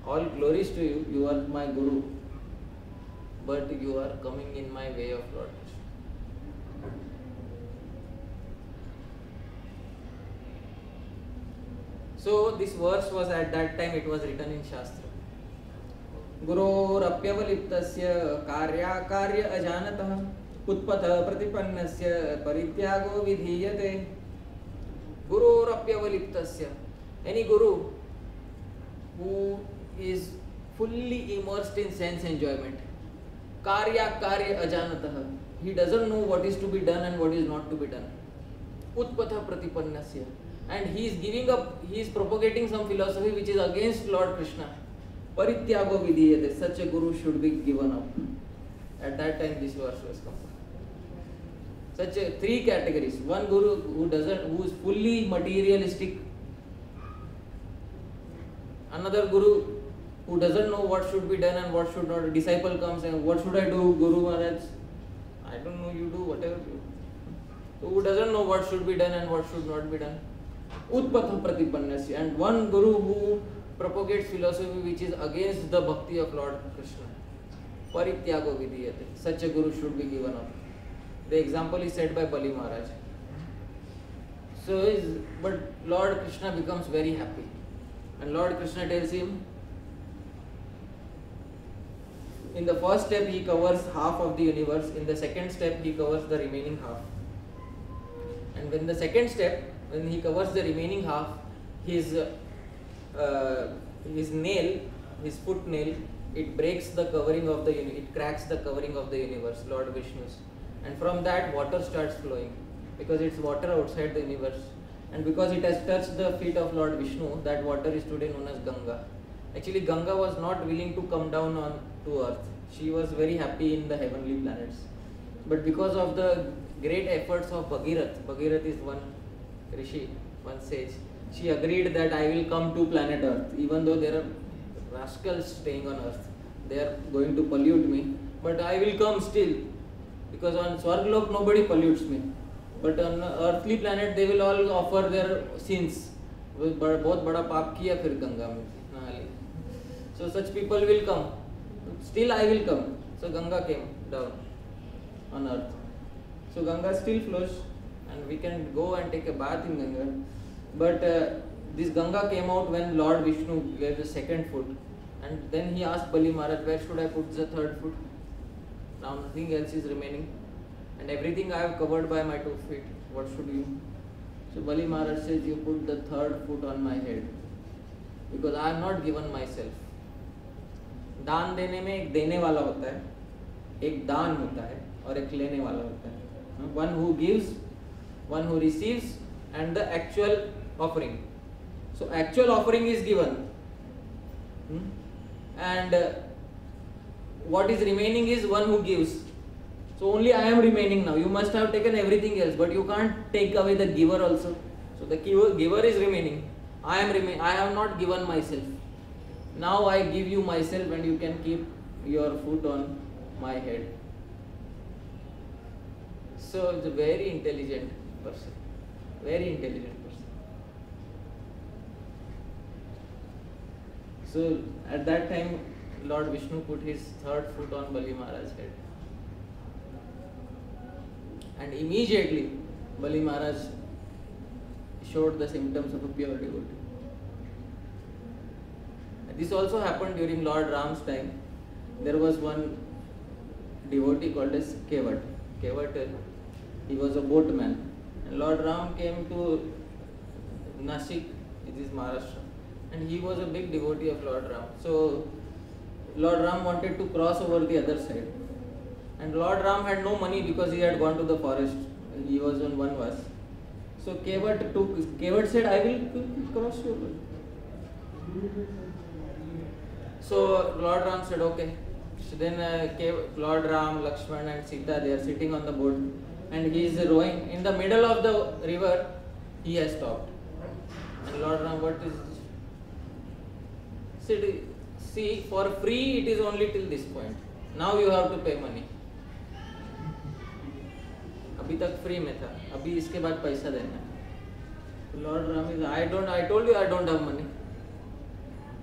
All glories to you, you are my Guru, but you are coming in my way of Lord Krishna. So this verse was at that time, it was written in Shastra. गुरोरप्यवलिप्तस्य कार्याकार्य अजानतः उत्पथ प्रतिपन्नस्य परित्यागो विधीयते. गुरोरप्यवलिप्तस्य, any guru who is fully immersed in sense enjoyment. Karya ajanatah, he doesn't know what is to be done and what is not to be done. Utpatha pratipannasya, and he is giving up, he is propagating some philosophy which is against Lord Krishna. Parityago vidhiyate, such a guru should be given up. At that time this verse was come. Such a three categories. One guru who is fully materialistic. Another guru who doesn't know what should be done and what should not. A disciple comes and what should I do, Guru Maharaj? I don't know, you do whatever you do. So who doesn't know what should be done and what should not be done. Utpatha pratipannasya, and one guru who propagates philosophy which is against the bhakti of Lord Krishna. Parityago vidhiyate, such a guru should be given up. The example is set by Bali Maharaj. But Lord Krishna becomes very happy. And Lord Krishna tells him, in the first step he covers half of the universe, in the second step he covers the remaining half. And when the second step, when he covers the remaining half, his nail, his foot nail, it breaks the covering of the it cracks the covering of the universe, Lord Vishnu's. And from that water starts flowing, because it's water outside the universe. And because it has touched the feet of Lord Vishnu, that water is today known as Ganga. Actually, Ganga was not willing to come down to earth. She was very happy in the heavenly planets. But because of the great efforts of Bhagirath is one rishi, one sage, she agreed that I will come to planet Earth, even though there are rascals staying on Earth. They are going to pollute me, but I will come still. Because on Swarglok nobody pollutes me. But on earthly planet they will all offer their sins. बहुत बड़ा पाप किया फिर गंगा में नहा ली. So such people will come. Still I will come. So Ganga came down on earth. So Ganga still flows and we can go and take a bath in Ganga. But this Ganga came out when Lord Vishnu gave the second foot. And then he asked Bali Maharaj, where should I put the third foot? Now nothing else is remaining. And everything I have covered by my 2 feet. What should you? So Bali Maharaj says, you put the third foot on my head. Because I have not given myself. दान देने में एक देने वाला होता है, एक दान होता है और एक लेने वाला होता है. One who gives, one who receives, and the actual offering. So actual offering is given. And what is remaining is one who gives. So only I am remaining now. You must have taken everything else, but you can't take away the giver also. So the giver is remaining. I have not given myself. Now I give you myself, and you can keep your foot on my head. So it's a very intelligent person. Very intelligent person. So at that time, Lord Vishnu put his third foot on Bali Maharaj's head. And immediately Bali Maharaj showed the symptoms of a pure devotee. This also happened during Lord Ram's time. There was one devotee called as Kevat. Kevat, he was a boatman. And Lord Ram came to Nashik, it is Maharashtra, and he was a big devotee of Lord Ram. So Lord Ram wanted to cross over the other side. And Lord Ram had no money because he had gone to the forest. He was on Vanvas. So Kevat said, I will cross your way. So Lord Ram said, okay. So then Lord Ram, Lakshman and Sita, they are sitting on the boat, and he is rowing. In the middle of the river, he has stopped. And Lord Ram, what is this? Said, see, for free it is only till this point. Now you have to pay money. अभी तक free में था, अभी इसके बाद पैसा देना है. Lord Ram is, I told you I don't have money.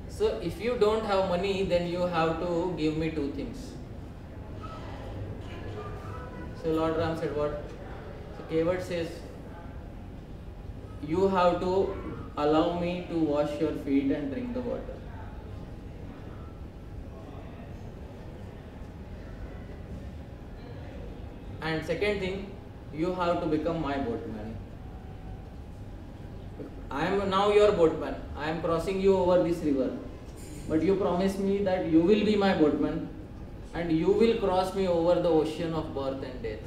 So if you don't have money, then you have to give me two things. So Lord Ram said, what? So Kevat says, you have to allow me to wash your feet and drink the water. And second thing, you have to become my boatman. I am now your boatman. I am crossing you over this river. But you promise me that you will be my boatman and you will cross me over the ocean of birth and death.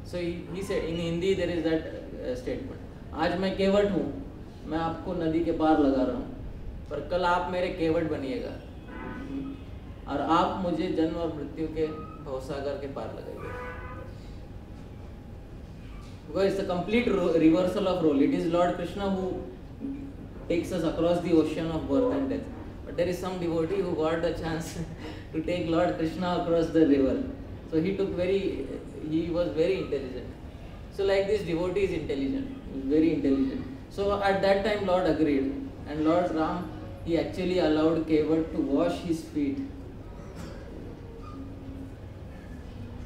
So he said, in Hindi there is that statement. आज मैं केवट हूँ, मैं आपको नदी के पार लगा रहा हूँ, पर कल आप मेरे केवट बनिएगा और आप मुझे जन्म और मृत्यु के भवसागर के पार लगाइएगा. Because it's a complete reversal of role. It is Lord Krishna who takes us across the ocean of birth and death. But there is some devotee who got the chance to take Lord Krishna across the river. So he was very intelligent. So like this devotee is intelligent, very intelligent. So at that time Lord agreed, and Lord Ram, he actually allowed Kevat to wash his feet.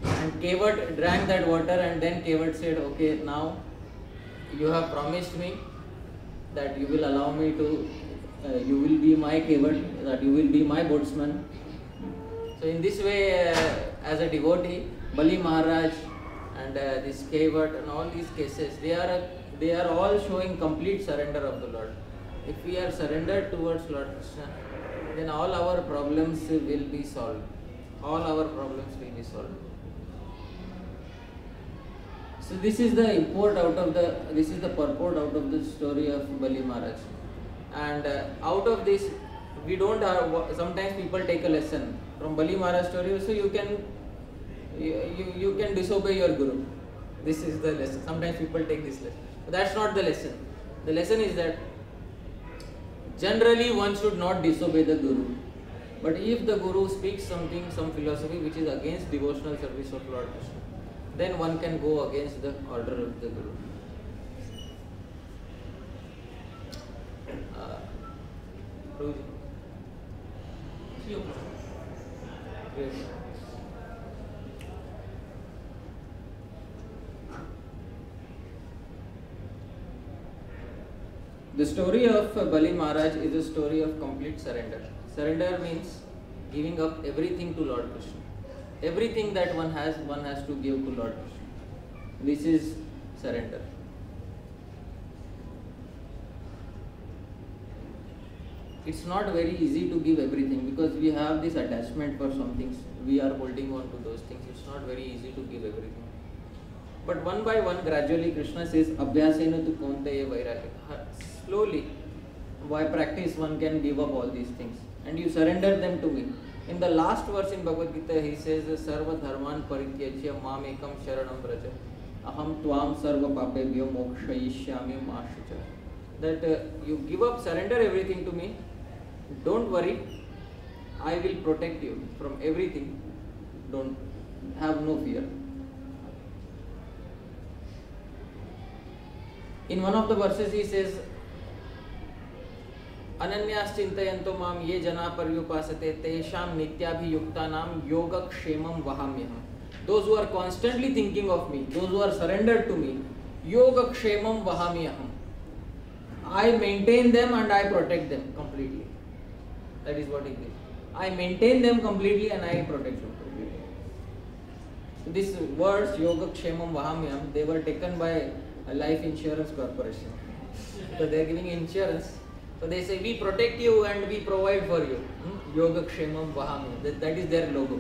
And Kevat drank that water, and then Kevat said, okay, now you have promised me that you will allow me to, you will be my Kevat, that you will be my boatsman. So in this way, as a devotee, Bali Maharaj and this Kevat and all these cases, they are all showing complete surrender of the Lord. If we are surrendered towards Lord Krishna, then all our problems will be solved. All our problems will be solved. So this is the purport out of the story of Bali Maharaj. And out of this, we don't have, sometimes people take a lesson from Bali Maharaj story. So you can disobey your guru. This is the lesson. Sometimes people take this lesson. But that's not the lesson. The lesson is that generally one should not disobey the guru. But if the guru speaks something, some philosophy which is against devotional service of Lord Krishna, then one can go against the order of the guru. The story of Bali Maharaj is a story of complete surrender. Surrender means giving up everything to Lord Krishna. Everything that one has to give to Lord Krishna. This is surrender. It's not very easy to give everything because we have this attachment for some things. We are holding on to those things. It's not very easy to give everything. But one by one, gradually, Krishna says, Abhyasena tu kaunteya vairagya. Slowly, by practice, one can give up all these things. And you surrender them to me. In the last verse in Bhagavad Gita, he says, Sarva dharman parityajya mam ekam sharanam vraja. Aham tvam sarva papebhyo mokshayishyami ma shucha. That you give up, surrender everything to me. Don't worry. I will protect you from everything. Don't have no fear. In one of the verses he says, Ananyas chintayanto mam ye jana paryupasate tesham nityabhiyuktanam yogakshemam vahamyaham. Those who are constantly thinking of me, those who are surrendered to me, yogakshemam vahamyaham. I maintain them and I protect them completely. That is what it is. I maintain them completely and I protect them completely. So these words, yogakshemam vahamyaham, they were taken by a life insurance corporation. So they are giving insurance. So they say, we protect you and we provide for you. Yogakshemam Vahami. That is their logo.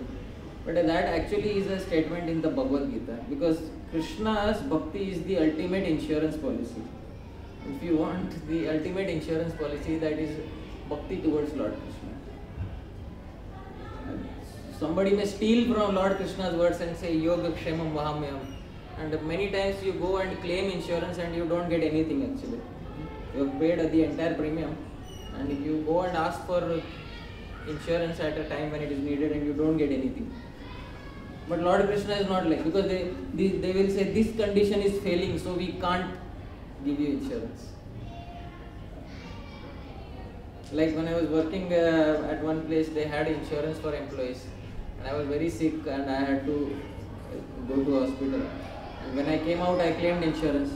But that actually is a statement in the Bhagavad Gita. Because Krishna's bhakti is the ultimate insurance policy. If you want the ultimate insurance policy, that is bhakti towards Lord Krishna. Somebody may steal from Lord Krishna's words and say, Yogakshemam Vahamyam. And many times you go and claim insurance and you don't get anything actually. You have paid the entire premium, and if you go and ask for insurance at a time when it is needed and you don't get anything. But Lord Krishna is not like, because they will say this condition is failing, so we can't give you insurance. Like when I was working at one place, they had insurance for employees, and I was very sick and I had to go to hospital. And when I came out, I claimed insurance.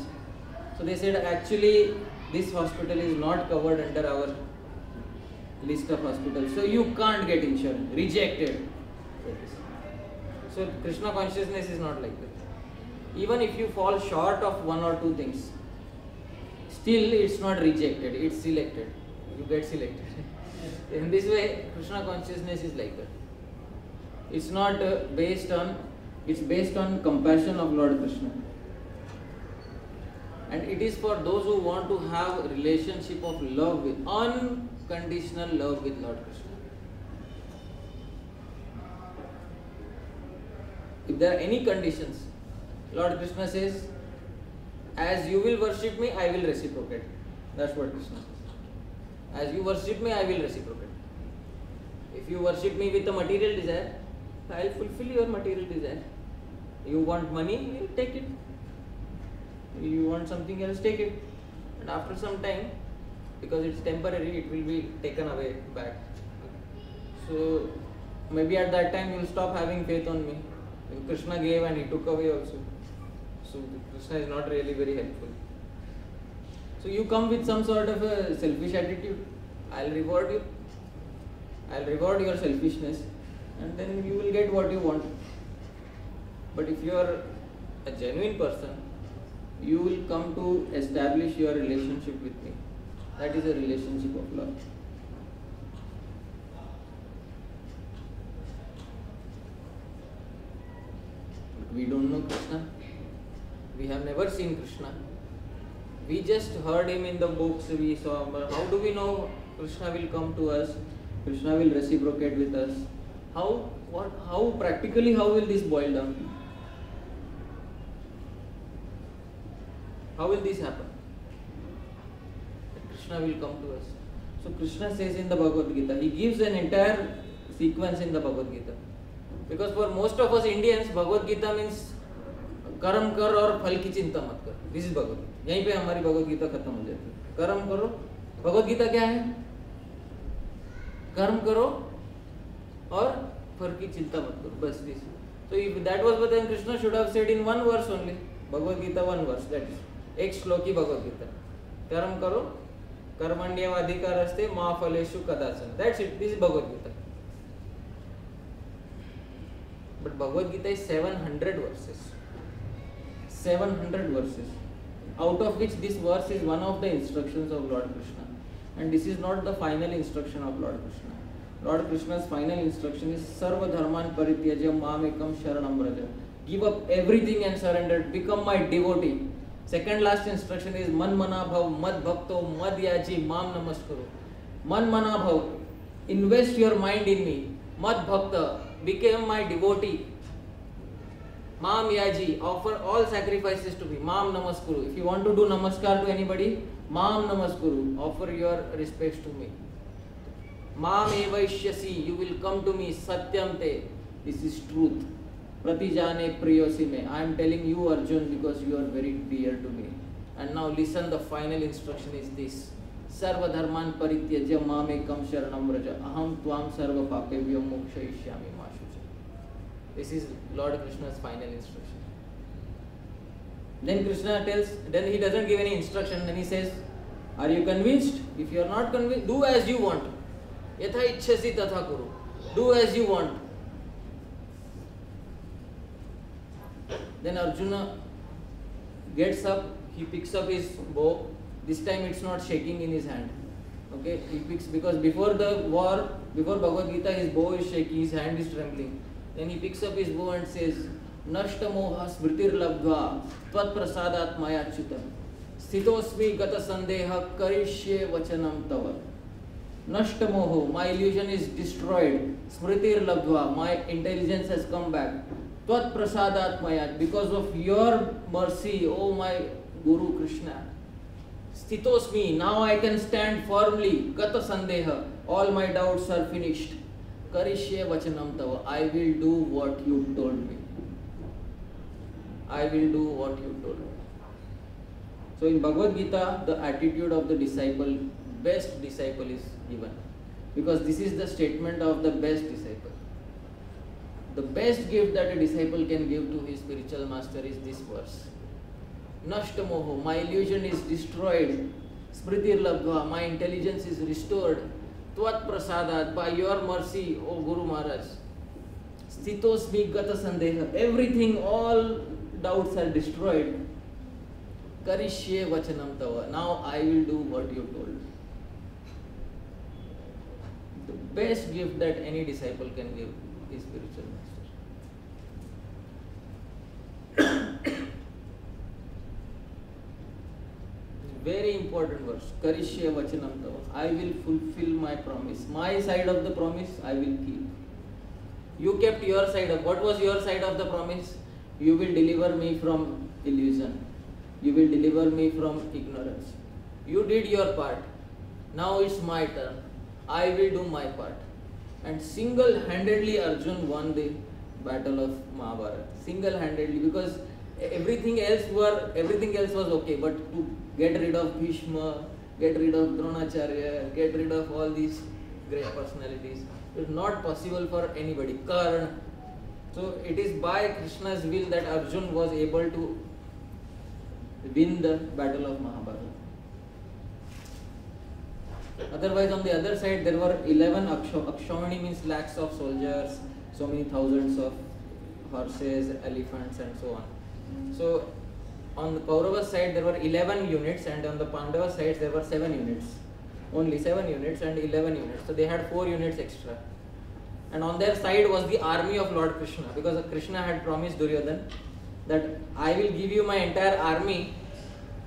So they said, actually this hospital is not covered under our list of hospitals, so you can't get insurance. Rejected. So Krishna consciousness is not like that. Even if you fall short of one or two things, still it's not rejected, it's selected. You get selected. In this way, Krishna consciousness is like that. It's not it's based on compassion of Lord Krishna. And it is for those who want to have a relationship of love with, unconditional love with Lord Krishna. If there are any conditions, Lord Krishna says, as you will worship me, I will reciprocate. That's what Krishna says. As you worship me, I will reciprocate. If you worship me with a material desire, I will fulfill your material desire. You want money, you take it. You want something else, take it. And after some time, because it's temporary, it will be taken away back. So maybe at that time you will stop having faith on me. When Krishna gave and he took away also. So Krishna is not really very helpful. So you come with some sort of a selfish attitude. I'll reward you. I'll reward your selfishness, and then you will get what you want. But if you are a genuine person, you will come to establish your relationship with me. That is a relationship of love. But we don't know Krishna. We have never seen Krishna. We just heard him in the books we saw. But how do we know Krishna will come to us? Krishna will reciprocate with us. How practically, how will this boil down? How will this happen? Krishna will come to us. So Krishna says in the Bhagavad Gita, he gives an entire sequence in the Bhagavad Gita. Because for most of us Indians, Bhagavad Gita means कर्म कर और फल की चिंता मत कर. This is Bhagavad Gita. यहीं पे हमारी भगवद गीता खत्म हो जाती है. कर्म करो. भगवद गीता क्या है? कर्म करो और फल की चिंता मत करो. बस this. So if that was what then Krishna should have said in one verse only. Bhagavad Gita one verse. That is एक श्लोक की भगवद गीता. कर्म करो कर्मण्येवाधिकारस्ते मा फलेषु कदाचन. That's it. This is Bhagavad Gita. But Bhagavad Gita is 700 verses. 700 verses. Out of which this verse is one of the instructions of Lord Krishna. And this is not the final instruction of Lord Krishna. Lord Krishna's final instruction is Sarva Dharman Parityajya Mamekam Sharanam Vraja. Give up everything and surrender. Become my devotee. Second last instruction is Man Mana Bhav Mad Bhakto Mad Yaji Mam Namaskaro. Man Mana Bhav. Invest your mind in me. Mad Bhakta, became my devotee. Mam Yaji, offer all sacrifices to me. Mam Namaskuru. If you want to do namaskar to anybody, Mam Namaskuru, offer your respects to me. Mam Evaishyasi, you will come to me. Satyam te, this is truth. Pratijane Priyosi me, I am telling you Arjun because you are very dear to me. And now listen, the final instruction is this. Sarva dharman parityajya mamekam sharanam vraja aham tvam sarva papebhyo mokshayishyami ma shucha. This is Lord Krishna's final instruction. Then Krishna tells, then he doesn't give any instruction, then he says, are you convinced? If you are not convinced, do as you want. Yatha ichchasi tatha kuru. Do as you want. Then Arjuna gets up, he picks up his bow. This time it's not shaking in his hand. Okay, he picks, because before the war, before Bhagavad Gita, his bow is shaking, his hand is trembling. Then he picks up his bow and says, Nashta moha smritir labdva tvat prasadat maya chutam sthitosmi gata sandeha karishye vachanam tava. Nashta moho, my illusion is destroyed. Smritir labdva, my intelligence has come back. Tvat prasadat maya, because of your mercy, O my Guru Krishna. Sthitosmi, now I can stand firmly. Gata sandeha, all my doubts are finished. Karishye vachanam tava, I will do what you told me. I will do what you told me. So in Bhagavad Gita, the attitude of the disciple, best disciple is given. Because this is the statement of the best disciple. The best gift that a disciple can give to his spiritual master is this verse. Nashta moho, my illusion is destroyed. Smritir labdva, my intelligence is restored. Tvat prasadat, by your mercy, O Guru Maharaj. Sthitosmi gata sandeha, everything, all doubts are destroyed. Karishye vachanam tava, now I will do what you told. The best gift that any disciple can give is spiritual master. Very important verse. Karishye vachanam tava. I will fulfill my promise. My side of the promise I will keep. You kept your side of. What was your side of the promise? You will deliver me from illusion. You will deliver me from ignorance. You did your part. Now it's my turn. I will do my part. And single-handedly Arjun won the battle of Mahabharata. Single-handedly, because everything else was okay, but to get rid of Bhishma, get rid of Dronacharya, get rid of all these great personalities, it is not possible for anybody. Karna. So it is by Krishna's will that Arjun was able to win the battle of Mahabharata. Otherwise, on the other side, there were 11 Akshauhini, means lakhs of soldiers, so many thousands of horses, elephants, and so on. So, on the Kaurava side, there were 11 units, and on the Pandava side, there were 7 units. Only 7 units and 11 units. So, they had 4 units extra. And on their side was the army of Lord Krishna, because Krishna had promised Duryodhana that I will give you my entire army,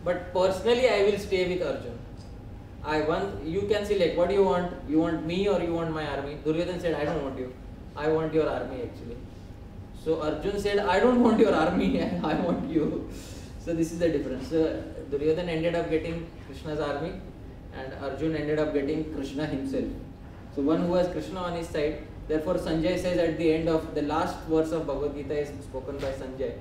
but personally I will stay with Arjun. You can select, what do you want? You want me or you want my army? Duryodhana said, I don't want you. I want your army actually. So Arjun said, I don't want your army, I want you. So this is the difference. So Duryodhana ended up getting Krishna's army and Arjun ended up getting Krishna himself. So one who has Krishna on his side. Therefore Sanjay says at the end of the last verse of Bhagavad Gita is spoken by Sanjay.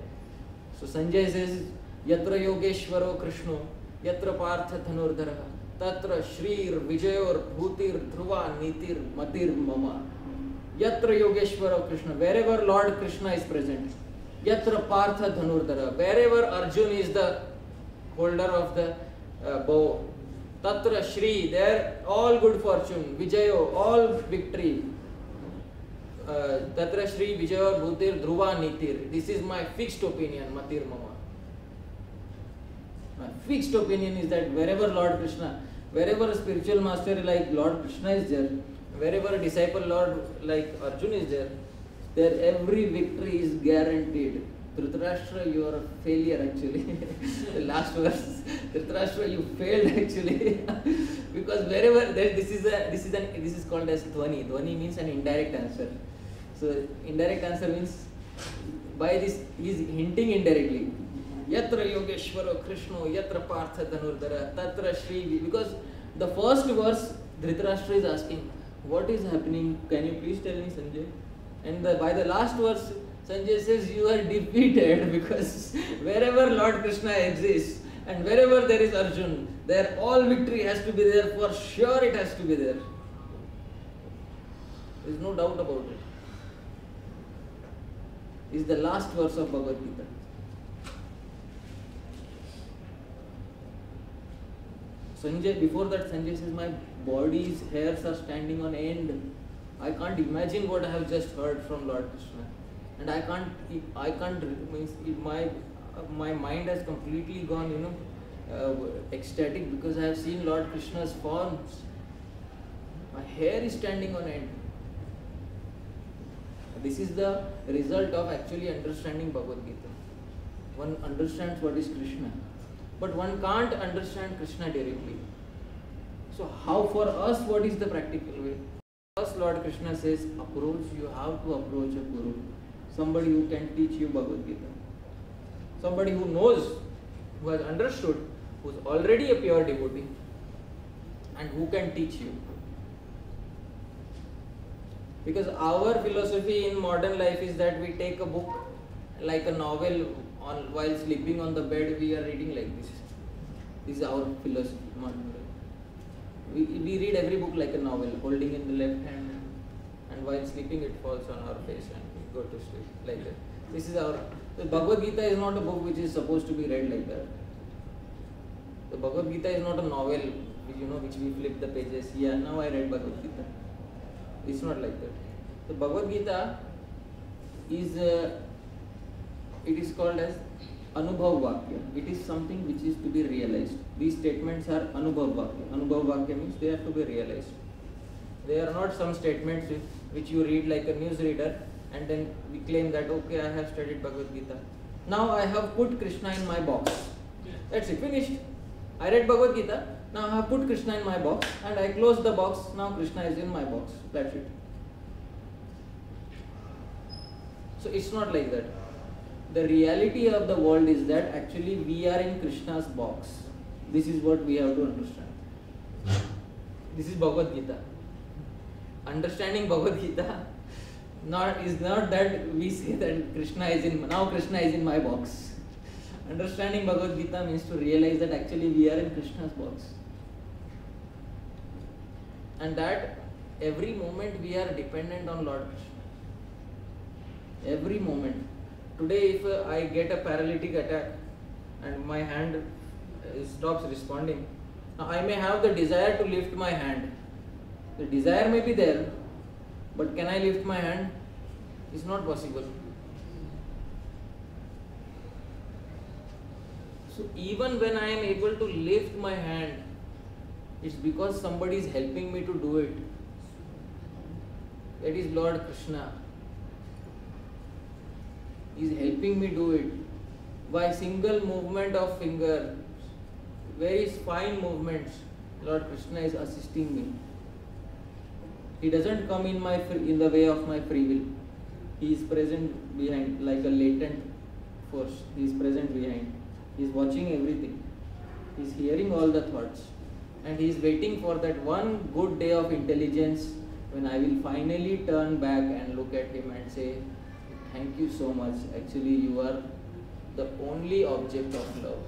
So Sanjay says, Yatra Yogeshwaro Krishno, Yatra Partha Dhanurdhara, Tatra Shrir Vijayor Bhutir Dhruva Nitir Matir Mama. Yatra Yogeshwara Krishna, wherever Lord Krishna is present. Yatra Partha Dhanurdhara, wherever Arjun is the holder of the bow. Tatra Shri, there all good fortune. Vijayo, all victory. Tatra Shri Vijayor Bhutir Dhruva Nitir. This is my fixed opinion, Matir Mama. My fixed opinion is that wherever Lord Krishna, wherever a spiritual master like Lord Krishna is there, wherever a disciple Lord like Arjun is there, there every victory is guaranteed. Dhritarashtra, you are a failure actually. The last verse, Dhritarashtra, you failed actually. Because wherever this is called as Dhvani. Dhvani means an indirect answer. So indirect answer means by this he is hinting indirectly. Yatra Yogeshwaro Krishno, Yatra Partha Dhanurdhara, Tatra Shri. Because the first verse Dhritarashtra is asking, what is happening? Can you please tell me, Sanjay? And by the last verse, Sanjay says, you are defeated, because wherever Lord Krishna exists and wherever there is Arjun, there all victory has to be there. For sure it has to be there. There is no doubt about it. This is the last verse of Bhagavad Gita. Sanjay, before that, Sanjay says, my body's hairs are standing on end. I can't imagine what I have just heard from Lord Krishna. And I can't, means my mind has completely gone, ecstatic, because I have seen Lord Krishna's forms. My hair is standing on end. This is the result of actually understanding Bhagavad Gita. One understands what is Krishna, but one can't understand Krishna directly. So how for us, what is the practical way? First, Lord Krishna says, you have to approach a guru. Somebody who can teach you Bhagavad Gita. Somebody who knows, who has understood, who is already a pure devotee, and who can teach you. Because our philosophy in modern life is that we take a book like a novel, while sleeping on the bed we are reading like this. This is our philosophy. We read every book like a novel, holding in the left hand, and while sleeping it falls on our face and we go to sleep like that. This is our. The Bhagavad Gita is not a book which is supposed to be read like that. The Bhagavad Gita is not a novel, which we flip the pages. Yeah, now I read Bhagavad Gita. It's not like that. The Bhagavad Gita is it is called as Anubhav Vakya. It is something which is to be realized. These statements are Anubhav Vakya. Anubhav Vakya means they have to be realized. They are not some statements which you read like a newsreader and then we claim that, okay, I have studied Bhagavad Gita. Now I have put Krishna in my box. That's it, finished. I read Bhagavad Gita. Now I have put Krishna in my box and I close the box. Now Krishna is in my box. That's it. So it's not like that. The reality of the world is that actually we are in Krishna's box. This is what we have to understand. This is Bhagavad Gita. Understanding Bhagavad Gita is not that we say that Krishna is in my box. Understanding Bhagavad Gita means to realize that actually we are in Krishna's box. And that every moment we are dependent on Lord Krishna. Every moment. Today if I get a paralytic attack and my hand stops responding, now I may have the desire to lift my hand. The desire may be there, but can I lift my hand? It's not possible. So even when I am able to lift my hand, it's because somebody is helping me to do it. That is Lord Krishna. He is helping me do it by single movement of finger, very fine movements. Lord Krishna is assisting me. He doesn't come in the way of my free will. He is present behind, like a latent force. He is present behind. He is watching everything. He is hearing all the thoughts. And he is waiting for that one good day of intelligence when I will finally turn back and look at him and say, thank you so much. Actually, you are the only object of love.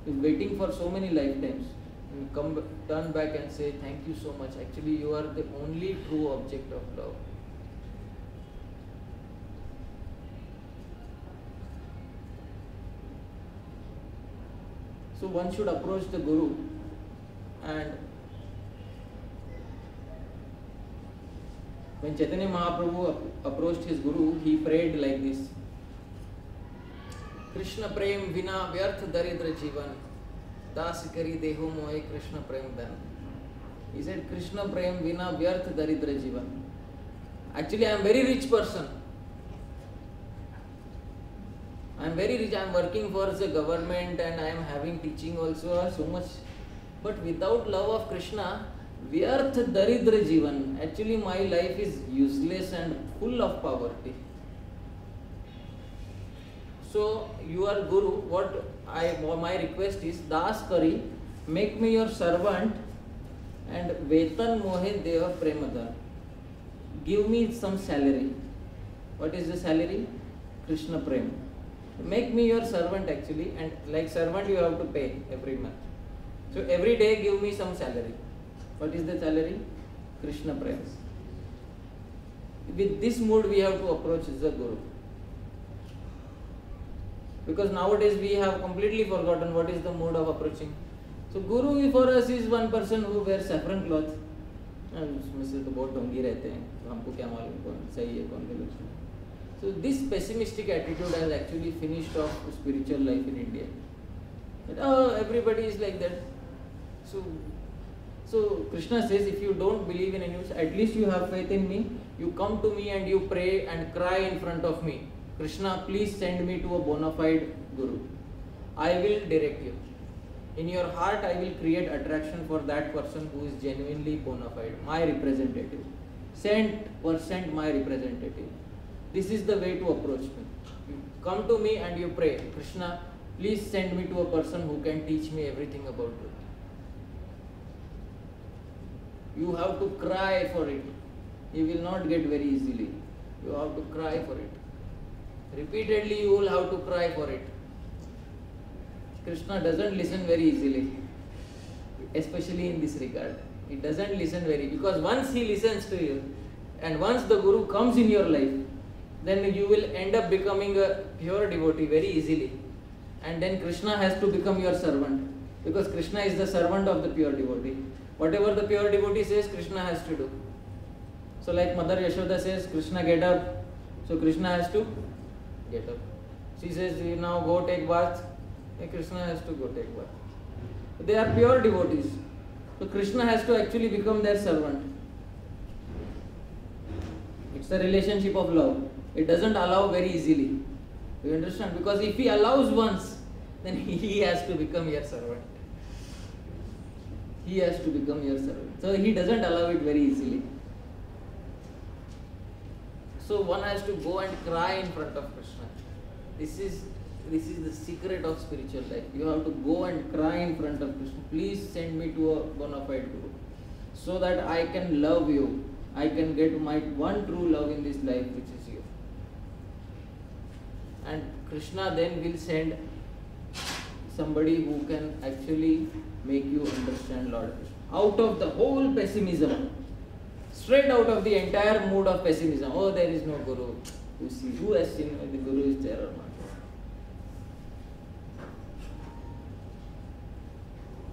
He is waiting for so many lifetimes. And turn back and say, thank you so much. Actually, you are the only true object of love. So one should approach the Guru, and when Chaitanya Mahaprabhu approached his Guru, he prayed like this: Krishna prem vina vyarth daridra jivan, das kari deho mohe Krishna prem dan. He said, Krishna prem vina vyarth daridra jivan. Actually, I am a very rich person. I am very rich, I am working for the government and I am having teaching also so much. But without love of Krishna, vyarth daridra jivan. Actually my life is useless and full of poverty. So your Guru, my request is, Das Kari, make me your servant and Vetan Mohe Deva Premadan. Give me some salary. What is the salary? Krishna Prem. Make me your servant actually, and like servant you have to pay every month. So every day give me some salary. What is the salary? Krishna Prem. With this mood we have to approach the Guru. Because nowadays we have completely forgotten what is the mode of approaching. So Guru for us is one person who wears saffron cloth. उसमें से तो बहुत ढोंगी रहते हैं, तो हमको क्या मालूम कौन सही है कौन गलत है. So this pessimistic attitude has actually finished off spiritual life in India. But, everybody is like that. So Krishna says, if you don't believe in any, at least you have faith in me. You come to me and you pray and cry in front of me. Krishna, please send me to a bona fide Guru. I will direct you. In your heart, I will create attraction for that person who is genuinely bona fide, my representative. Sent my representative. This is the way to approach me. You come to me and you pray, Krishna, please send me to a person who can teach me everything about you. You have to cry for it. You will not get very easily. You have to cry for it. Repeatedly you will have to cry for it. Krishna doesn't listen very easily, especially in this regard. He doesn't listen because once he listens to you and once the Guru comes in your life, then you will end up becoming a pure devotee very easily. And then Krishna has to become your servant, because Krishna is the servant of the pure devotee. Whatever the pure devotee says, Krishna has to do. So like Mother Yashoda says, Krishna get up, so Krishna has to get up. She says, you now go take bath, and Krishna has to go take bath. They are pure devotees. So Krishna has to actually become their servant. It's a relationship of love. It doesn't allow very easily. You understand? Because if he allows once, then he has to become your servant. He has to become your servant. So he doesn't allow it very easily. So one has to go and cry in front of Krishna. This is the secret of spiritual life. You have to go and cry in front of Krishna. Please send me to a bona fide Guru, so that I can love you. I can get my one true love in this life, which is you. And Krishna then will send somebody who can actually make you understand Lord Krishna. Out of the whole pessimism, straight out of the entire mood of pessimism. Oh, there is no Guru. Who has seen whether the Guru is there or not?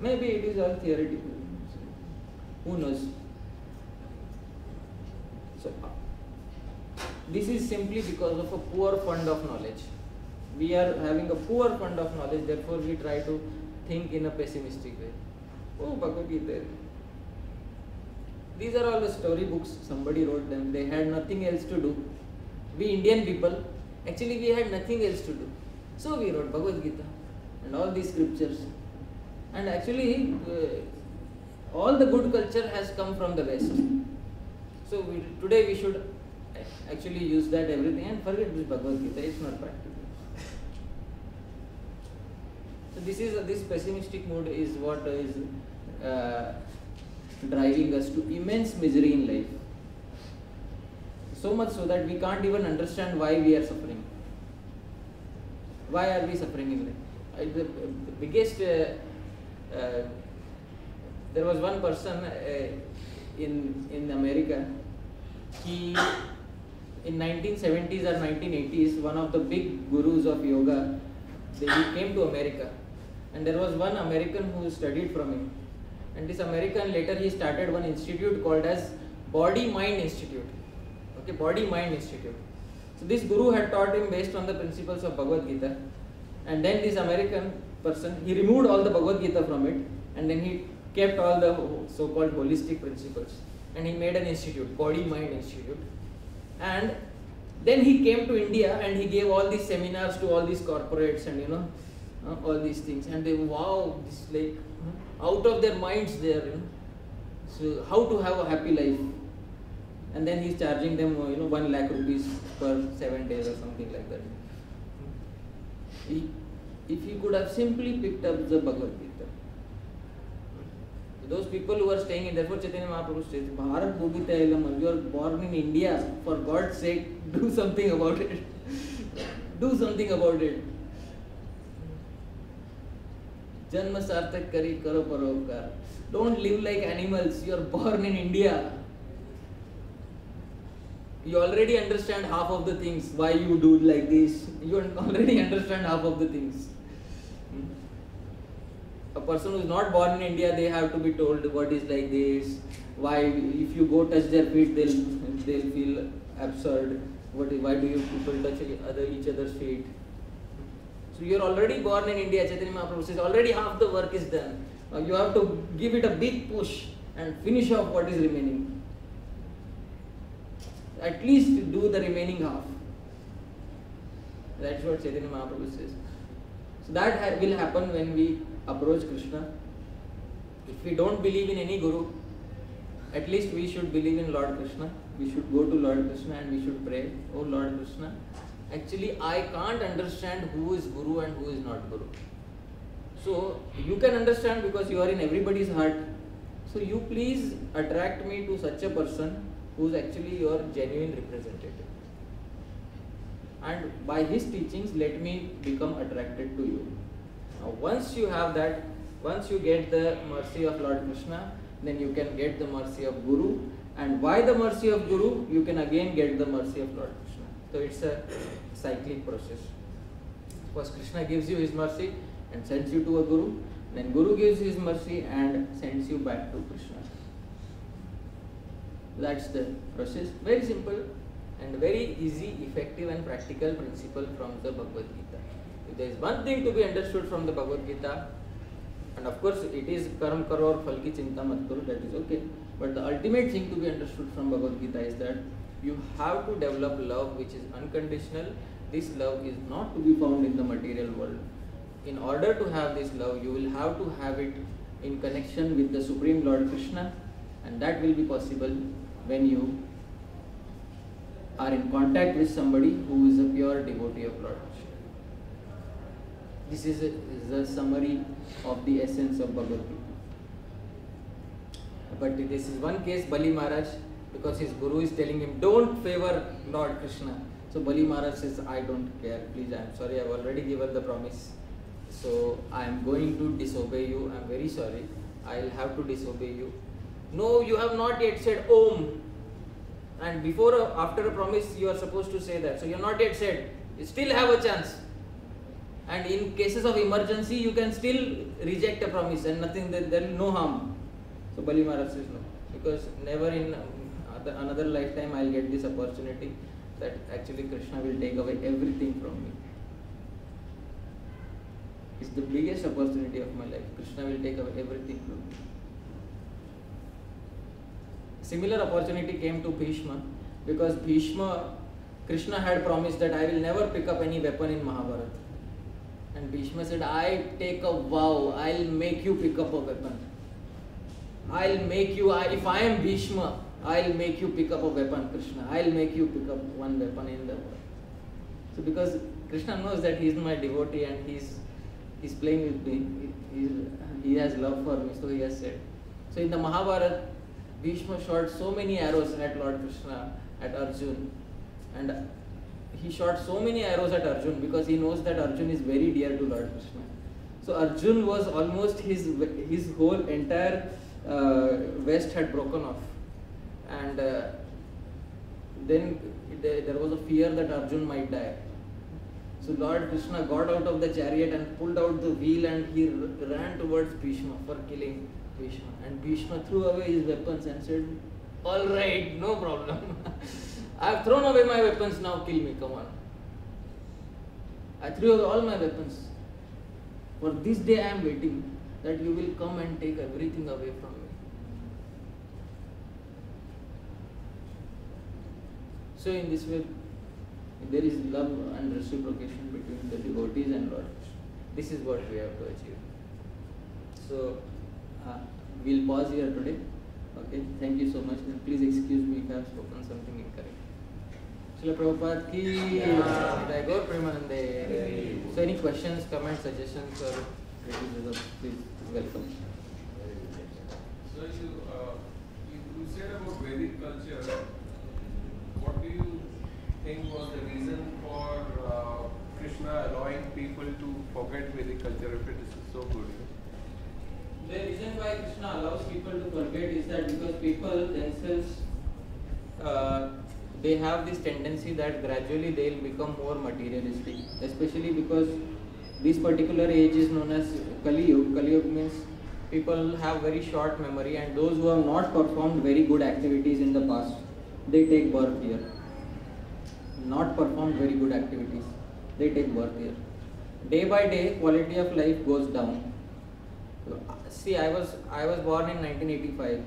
Maybe it is all theoretical. Who knows? So, this is simply because of a poor fund of knowledge. We are having a poor fund of knowledge, therefore we try to think in a pessimistic way. Oh, Bhagavad Gita. These are all the story books, somebody wrote them. They had nothing else to do. We Indian people, actually we had nothing else to do. So we wrote Bhagavad Gita and all these scriptures. And actually, all the good culture has come from the West. So today we should actually use that everything and forget this Bhagavad Gita. It's not practical. So this pessimistic mood is what is driving us to immense misery in life. So much so that we can't even understand why we are suffering. Why are we suffering in life? The biggest there was one person in America. He in 1970s or 1980s, one of the big gurus of yoga, he came to America, and there was one American who studied from him. And this American, later he started one institute called as Body Mind Institute. Okay, Body Mind Institute. So this guru had taught him based on the principles of Bhagavad Gita, and then this American person, he removed all the Bhagavad Gita from it, and then he kept all the so-called holistic principles, and he made an institute, Body Mind Institute. And Then he came to India and he gave all these seminars to all these corporates and all these things, and they, wow, this like out of their minds there, so how to have a happy life. And then he's charging them 1 lakh rupees per 7 days or something like that. If he could have simply picked up the Bhagavad Gita, those people who are staying in, therefore Chaitanya Mahaprabhu says, Bharat Bhogita Elam, you are born in India, for God's sake, do something about it. Do something about it. Janma sarthak kari karo paropkar. Don't live like animals, you are born in India. You already understand half of the things, why you do like this. You already understand half of the things. A person who is not born in India, they have to be told what is like this, why if you go touch their feet, they'll feel absurd. Why do you people touch each other's feet? So you are already born in India. Chaitanya Mahaprabhu says already half the work is done. Now you have to give it a big push and finish off what is remaining. At least do the remaining half. That's what Chaitanya Mahaprabhu says. So that will happen when we approach Krishna. If we don't believe in any Guru, at least we should believe in Lord Krishna. We should go to Lord Krishna and we should pray, oh Lord Krishna, actually I can't understand who is Guru and who is not Guru. So you can understand because you are in everybody's heart. So you please attract me to such a person who is actually your genuine representative. And by his teachings, let me become attracted to you. Now once you have that, once you get the mercy of Lord Krishna, then you can get the mercy of Guru. And by the mercy of Guru, you can again get the mercy of Lord Krishna. So it's a cyclic process. First Krishna gives you his mercy and sends you to a Guru. Then Guru gives his mercy and sends you back to Krishna. That's the process. Very simple and very easy, effective and practical principle from the Bhagavad Gita. If there is one thing to be understood from the Bhagavad Gita, and of course it is karam karo aur phal ki chinta mat karo, that is okay. But the ultimate thing to be understood from Bhagavad Gita is that you have to develop love which is unconditional. This love is not to be found in the material world. In order to have this love, you will have to have it in connection with the Supreme Lord Krishna, and that will be possible when you are in contact with somebody who is a pure devotee of Lord Krishna. This is the summary of the essence of Bhagavad Gita. But this is one case, Bali Maharaj, because his Guru is telling him, don't favor Lord Krishna. So Bali Maharaj says, I don't care, please, I am sorry, I have already given the promise. So I am going to disobey you, I am very sorry, I will have to disobey you. No, you have not yet said Om. And before or after a promise, you are supposed to say that. So you have not yet said, you still have a chance. And in cases of emergency, you can still reject a promise and nothing, there is no harm. So Bali Maharaj says no, because never in another lifetime I will get this opportunity that actually Krishna will take away everything from me. It's the biggest opportunity of my life. Krishna will take away everything from me. Similar opportunity came to Bhishma, because Bhishma, Krishna had promised that I will never pick up any weapon in Mahabharata. And Bhishma said, I take a vow, I'll make you pick up a weapon. I'll make you, if I am Bhishma, I'll make you pick up a weapon, Krishna. I'll make you pick up one weapon in the world. So because Krishna knows that he is my devotee and he's playing with me, he has love for me, so he has said. So in the Mahabharata, Bhishma shot so many arrows at Lord Krishna, at Arjun, and he shot so many arrows at Arjun because he knows that Arjun is very dear to Lord Krishna. So Arjun was almost his whole entire vest had broken off, and then there was a fear that Arjun might die. So Lord Krishna got out of the chariot and pulled out the wheel and he ran towards Bhishma for killing Bhishma. And Bhishma threw away his weapons and said, all right, no problem. I have thrown away my weapons, now kill me, come on. I threw away all my weapons. For this day I am waiting, that you will come and take everything away from me. So in this way, There is love and reciprocation between the devotees and Lord Krishna. This is what we have to achieve. So, we'll pause here today. Okay, thank you so much. And please excuse me if I have spoken something incorrect. Srila Prabhupada ki Jai Gaur Premanande. So, any questions, comments, suggestions, or criticism, please welcome. So, you said about Vedic culture. What do you think was the reason for Krishna allowing people to forget Vedic culture if it is so good? The reason why Krishna allows people to forget is that because people themselves, they have this tendency that gradually they will become more materialistic, especially because this particular age is known as Kali Yuga. Kali Yuga means people have very short memory, and those who have not performed very good activities in the past, they take birth here. Not performed very good activities, they take birth here. Day by day, quality of life goes down. See, I was born in 1985,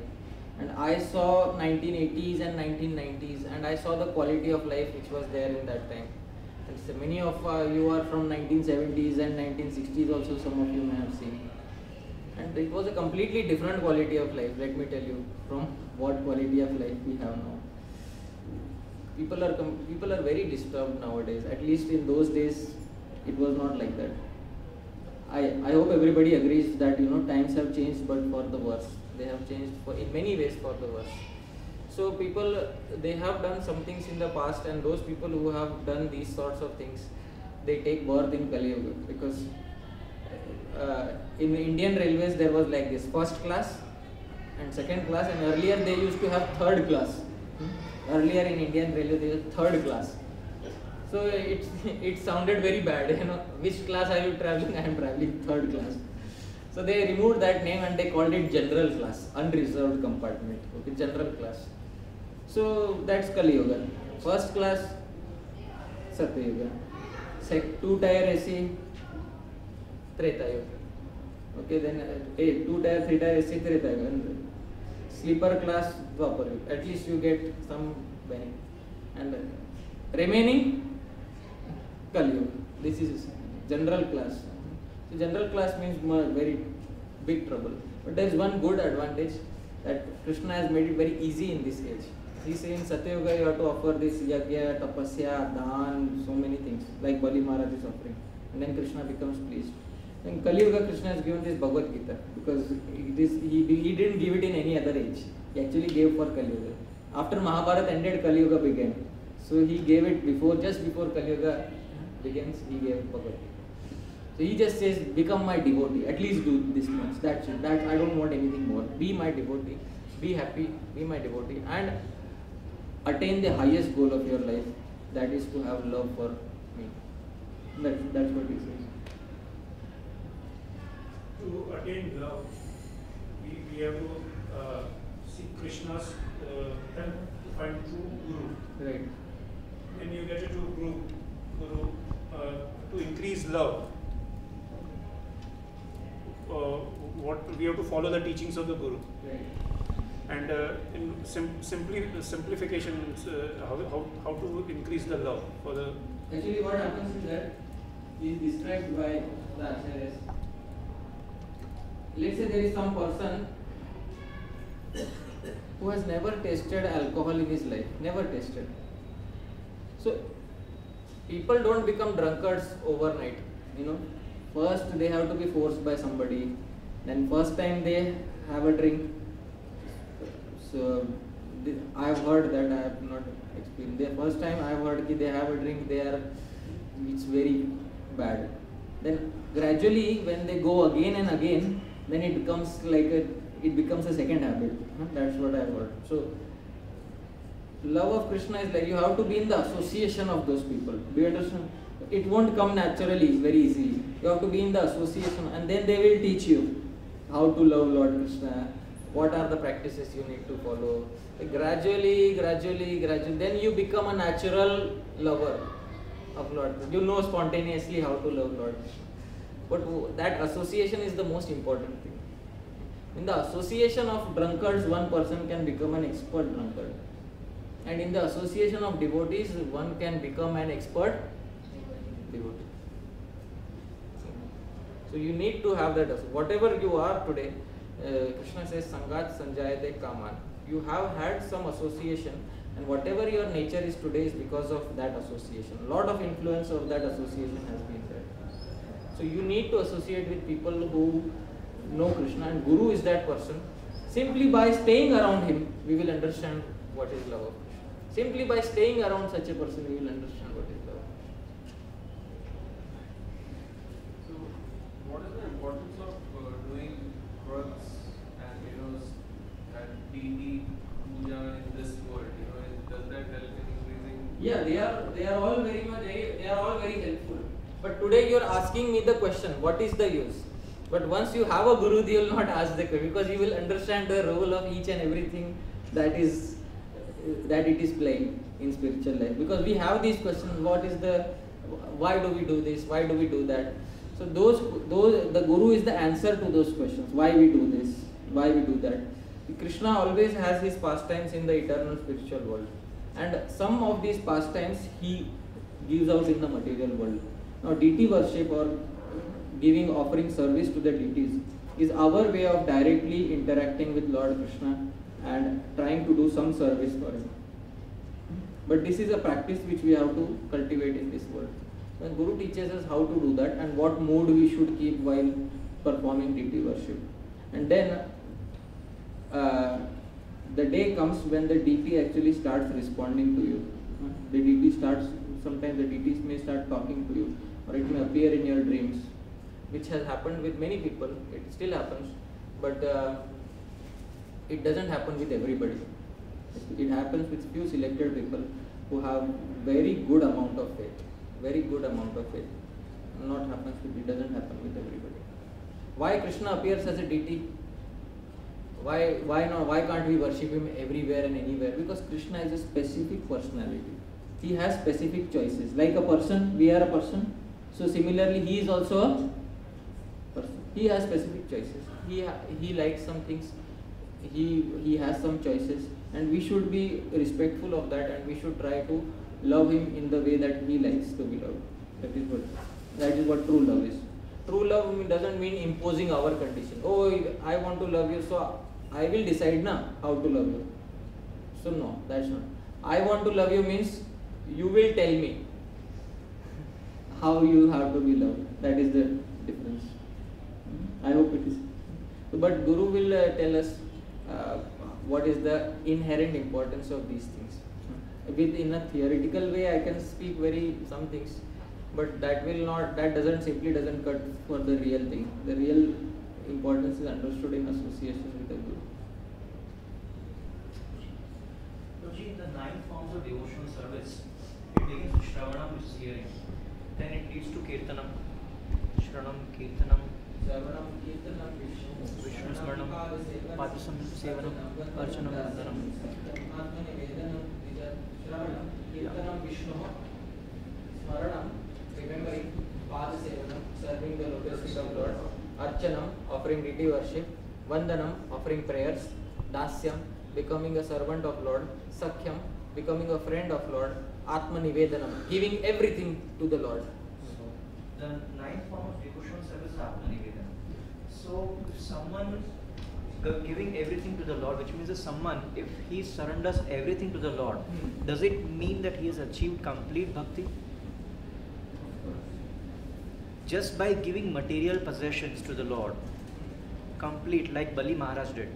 and I saw 1980s and 1990s, and I saw the quality of life which was there in that time. And so many of you are from 1970s and 1960s also, some of you may have seen. And it was a completely different quality of life, let me tell you, from what quality of life we have now. People are very disturbed nowadays. At least in those days, it was not like that. I hope everybody agrees that times have changed, but for the worse. They have changed in many ways for the worse. So people, they have done some things in the past, and those people who have done these sorts of things, they take birth in Kali Yuga, because in the Indian Railways there was like this first class and second class, and earlier they used to have third class. Earlier in Indian Railway there was third class. So it sounded very bad, which class are you traveling? I am traveling third class. So they removed that name and they called it general class, unreserved compartment, okay, general class. So that's Kali Yuga. First class, Satya Yuga. 2-tier AC, Treta Yuga. Okay, then 2-tier, 3-tier AC, Treta Yuga. And sleeper class, Dwapar Yuga. At least you get some benefit. And remaining, Kali Yuga. This is general class. So general class means very big trouble. But there is one good advantage, that Krishna has made it very easy in this age. He says in Satya Yuga you have to offer this yagya, tapasya, dhan, so many things, like Bali Maharaj is offering. And then Krishna becomes pleased. In Kali Yuga, Krishna has given this Bhagavad Gita, because he didn't give it in any other age. He actually gave for Kali Yuga. After Mahabharata ended, Kali Yuga began. So he gave it just before Kali Yuga begins, he gave Bhagavad Gita. So he just says, become my devotee, at least do this much. That's it. I don't want anything more. Be my devotee, be happy, be my devotee, and attain the highest goal of your life, that is to have love for me. That's what he says. To attain love, we have to seek Krishna's help to find true Guru. Right. When you get a true Guru, to increase love, what we have to follow the teachings of the Guru. Right. And in simplification, how to increase the love for the. Actually, what happens is that he is described by the acharyas. Let's say there is some person who has never tasted alcohol in his life, never tasted. So people don't become drunkards overnight. First they have to be forced by somebody. Then first time they have a drink. So I have heard that, I have not experienced. The first time I have heard that they have a drink, it's very bad. Then gradually when they go again and again, then it becomes a second habit. That's what I have heard. So love of Krishna is like you have to be in the association of those people. Do you understand? It won't come naturally, very easily. You have to be in the association, and then they will teach you how to love Lord Krishna, what are the practices you need to follow. Gradually, then you become a natural lover of Lord Krishna. You know spontaneously how to love Lord Krishna. But that association is the most important thing. In the association of drunkards, one person can become an expert drunkard. And in the association of devotees, one can become an expert devotee. So you need to have that. Whatever you are today, Krishna says, Sangat Sanjayate Kaman. You have had some association, and whatever your nature is today is because of that association. A lot of influence of that association has been there. So you need to associate with people who know Krishna, and Guru is that person. Simply by staying around him, we will understand what is love of Krishna. Simply by staying around such a person, we will understand what is love of Krishna. So, what is the importance of doing व्रts and and deity puja in this world? Does that help in increasing? Yeah, they are all very much they are all very helpful. But today you are asking me the question, what is the use? But once you have a guru, you will not ask the question, because you will understand the role of each and everything that it is playing in spiritual life. Because we have these questions, why do we do this? Why do we do that? So the guru is the answer to those questions. Why we do this? Why we do that? Krishna always has his pastimes in the eternal spiritual world, and some of these pastimes he gives out in the material world. Now, deity worship or offering service to the deities is our way of directly interacting with Lord Krishna and trying to do some service for him. But this is a practice which we have to cultivate in this world. When Guru teaches us how to do that and what mood we should keep while performing deity worship. And then the day comes when the deity actually starts responding to you. Sometimes the deities may start talking to you, or it may appear in your dreams, which has happened with many people. It still happens, but it doesn't happen with everybody. It happens with few selected people who have very good amount of faith. It doesn't happen with everybody. Why Krishna appears as a deity? Why not? Why can't we worship him everywhere and anywhere? Because Krishna is a specific personality. He has specific choices. Like a person, we are a person. So similarly, he is also a person. He has specific choices. He likes some things. He has some choices, and we should be respectful of that, and we should try to love him in the way that he likes to be loved. That is what true love is. True love doesn't mean imposing our condition. Oh, I want to love you, so I will decide now how to love you. So no, that's not. I want to love you means you will tell me how you have to be loved. That is the difference. I hope it is. But Guru will tell us what is the inherent importance of these things. In a theoretical way, I can speak some things, but that doesn't cut for the real thing. The real importance is understood in association with the Guru. In the 9 forms of devotional service, it begins with Shravanam, which is hearing. Then it leads to Kirtanam, Shranam, Kirtanam, Shravanam, Kirtanam, Vishnu Smaranam, Padasam, Sevanam, Archanam, Vandanam. Atmanivedanam, Shravanam, Kirtanam, Vishnu, Smaranam, remembering, Padasevanam, serving the lotus feet of Lord, Archanam, offering deity worship, Vandanam, offering prayers, Dasyam, becoming a servant of Lord, Sakhyam, becoming a friend of Lord, Atmanivedanam, giving everything to the Lord. The 9th form of devotional service is Atmanivedanam. So, if someone giving everything to the Lord, which means that someone, if he surrenders everything to the Lord, does it mean that he has achieved complete bhakti? Just by giving material possessions to the Lord, complete, like Bali Maharaj did.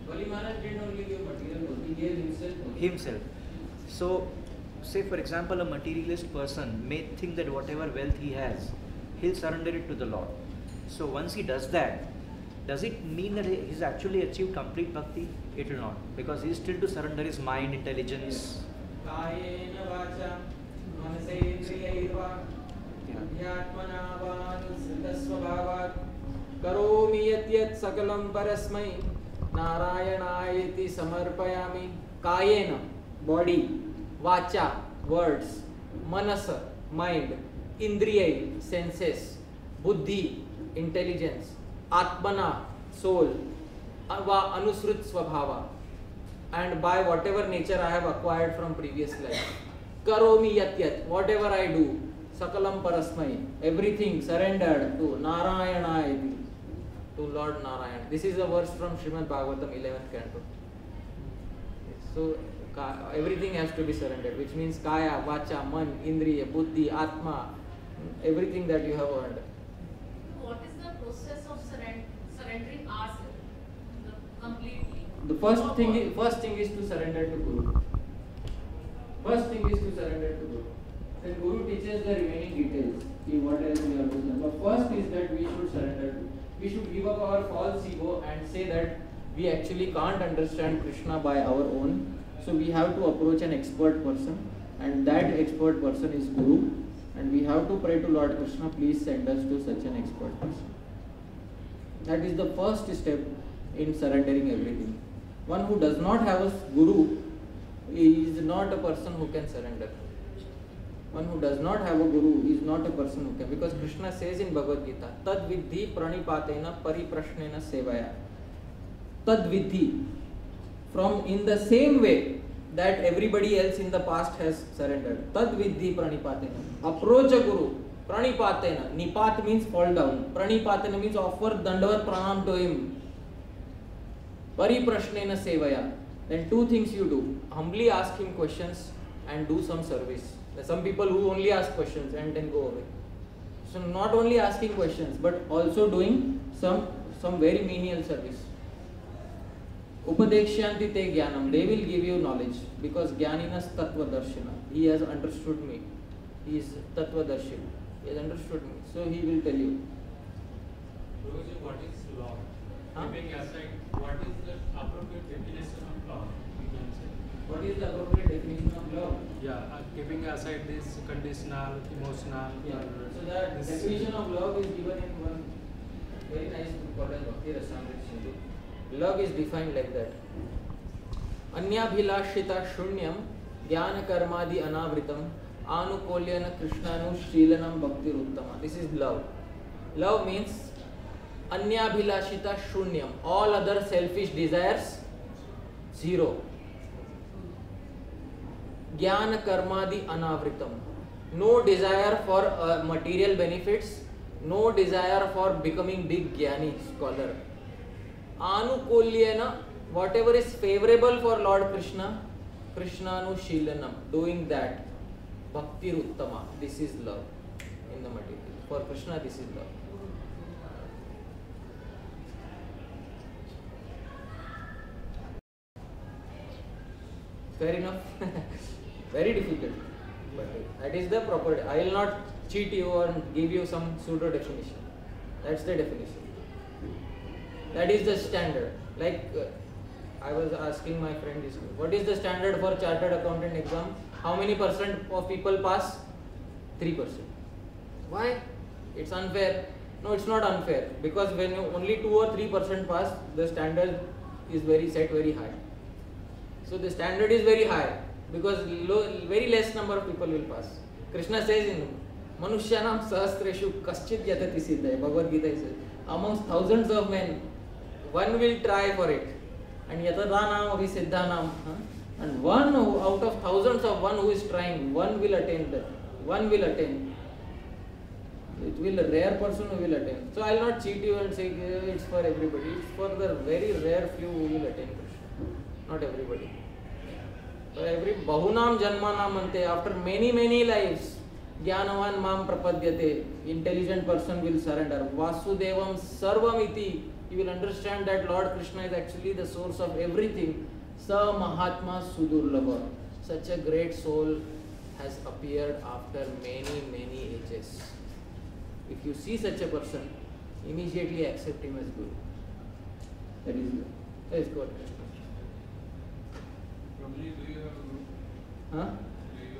Bali Maharaj did not give material, he gave himself. So, say for example, a materialist person may think that whatever wealth he has, he'll surrender it to the Lord. So once he does that, does it mean that he's actually achieved complete bhakti? It will not, because he is still to surrender his mind, intelligence. Karomi yat yat sakalam parasmai Narayanayati samarpayami. Kayena, body, vacha, words, manasa, mind, indriyai, senses, buddhi, intelligence, atmana, soul, anusrut swabhava. and by whatever nature I have acquired from previous life. Karomi yat yat, whatever I do, sakalam parasmai, everything surrendered to Narayana, to Lord Narayana. This is a verse from Srimad Bhagavatam 11th canto. So everything has to be surrendered, which means kaya, vacha, man, indriya, buddhi, atma, everything that you have earned. What is the process of surrendering ourselves completely? The first thing is to surrender to Guru. First thing is to surrender to Guru. Then Guru teaches the remaining details. What else we have to do. But first is that we should surrender to. We should give up our false ego and say that we actually can't understand Krishna by our own. So we have to approach an expert person, and that expert person is Guru. And we have to pray to Lord Krishna, please send us to such an expert person. That is the first step in surrendering everything. One who does not have a Guru is not a person who can surrender. One who does not have a Guru is not a person who can. Because Krishna says in Bhagavad Gita, Tad vidhi pranipatena pariprashnena sevaya. Tad vidhi. From in the same way that everybody else in the past has surrendered. Tad vidhi pranipatena. Approach a Guru. Pranipatena. Nipat means fall down. Pranipatena means offer dandavat pranam to him. Pariprashnena sevaya. Then two things you do. Humbly ask him questions and do some service. There are some people who only ask questions and then go away. So not only asking questions but also doing some very menial service. Upadekshyanti te jnanam. They will give you knowledge because jnaninas tattva darshana. He has understood me. He is tattva darshana. He has understood me. So he will tell you. Guruji, what is law? Huh? Keeping aside, what is the appropriate definition of law? You can say. What is the appropriate definition of love? Yeah, keeping aside this conditional, emotional. Yeah. or So the this- definition of love is given in one very nice book called as Bhakti Rasamrita Sindhu. Love is defined like that. Anyabhilashita shunyam jnana karmadi anavritam anukolyana krishnanu shilanam bhakti uttama. This is love. Love means anyabhilashita shunyam. All other selfish desires, zero. Jnana karmadi anavritam. No desire for material benefits, no desire for becoming big jnani scholar. Anukulyena, whatever is favorable for Lord Krishna, Krishnanu Shilanam, doing that. Bhakti Uttama, this is love in the material. For Krishna, this is love. Fair enough? Very difficult. But that is the proper. I will not cheat you or give you some pseudo definition. That's the definition. That is the standard. Like I was asking my friend this, what is the standard for chartered accountant exam? How many percent of people pass? 3%. Why? It's unfair. No, it's not unfair. Because when you only 2 or 3% pass, the standard is set very high. So the standard is very high because very less number of people will pass. Krishna says in Manushyanam Sahasreshu Kaschit Yatati Siddhaya, Bhagavad Gita says, amongst thousands of men, one will try for it. And Yatadanam Avi Siddhanam. And one out of thousands of one who is trying, one will attain that. One will attain. It will a rare person who will attain. So I will not cheat you and say it's for everybody. It's for the very rare few who will attain Krishna. Not everybody. For every Bahunam Janmanam Ante, after many lives, Jnanavan Mam Prapadyate, intelligent person will surrender. Vasudevam Sarvamiti, you will understand that Lord Krishna is actually the source of everything. Sa Mahatma Sudurlabha. Such a great soul has appeared after many ages. If you see such a person, immediately accept him as Guru. That is good. That is good. Prabhuji, do you have a guru? Huh? Do you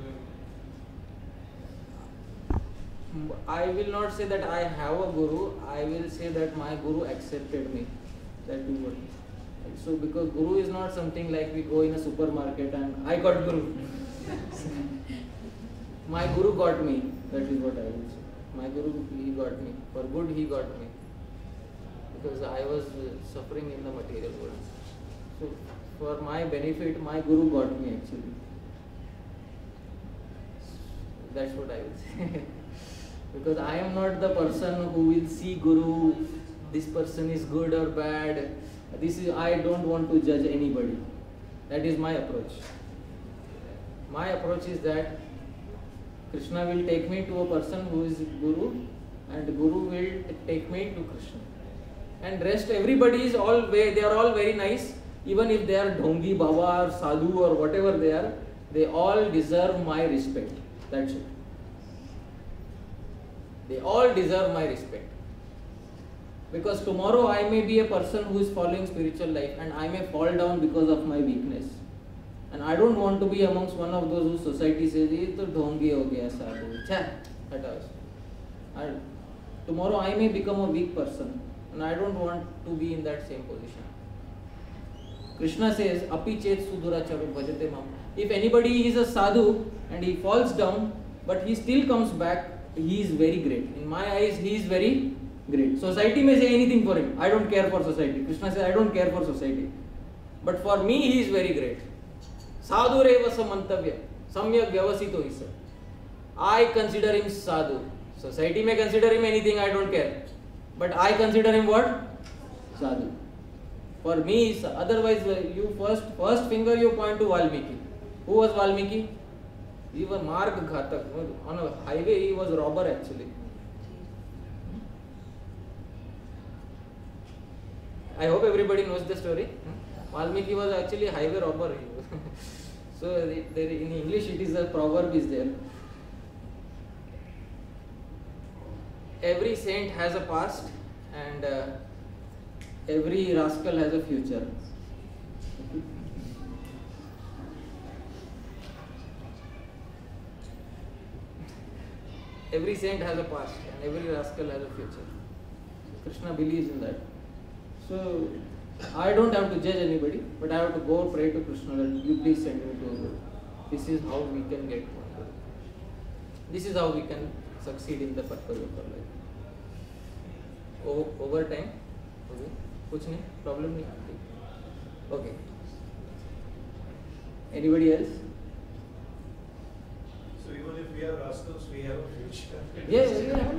have? I will not say that I have a guru. I will say that my guru accepted me. That is what. So because guru is not something like we go in a supermarket and I got guru. My guru got me. That is what I will say. My guru, he got me. For good, he got me. Because I was suffering in the material world. So for my benefit, my guru got me actually. That's what I will say. Because I am not the person who will see guru, this person is good or bad. I don't want to judge anybody. That is my approach. My approach is that Krishna will take me to a person who is guru, and guru will take me to Krishna. And rest, everybody is they are all very nice. Even if they are dhongi, baba or sadhu or whatever they all deserve my respect. That's it. They all deserve my respect. Because tomorrow I may be a person who is following spiritual life and I may fall down because of my weakness. And I don't want to be amongst one of those whose society says, "Ye to dhongi ho gaya sadhu." Tomorrow I may become a weak person and I don't want to be in that same position. Krishna says, "Api chet suduracharo bhajate mam." If anybody is a sadhu and he falls down but he still comes back, he is very great. In my eyes, he is very great. Society may say anything for him. I don't care for society. Krishna says, I don't care for society. But for me, he is very great. Sadhu reva samantavya. Samyak vyavasito hi sir. I consider him sadhu. Society may consider him anything, I don't care. But I consider him what? Sadhu. For me, otherwise, you first finger you point to Valmiki. Who was Valmiki? He was Marg Ghatak. On a highway, he was a robber actually. I hope everybody knows the story. Valmiki was actually a highway robber. So in English it is a proverb is there. Every saint has a past and every rascal has a future. Every saint has a past and every rascal has a future. Krishna believes in that. So I don't have to judge anybody, but I have to go pray to Krishna that you please send me to a guru. This is how we can get one guru. This is how we can succeed in the purpose of our life. Over time, okay. कुछ नहीं, problem नहीं आती. Okay. Anybody else? So even if we are rascals, we have a future. Yeah.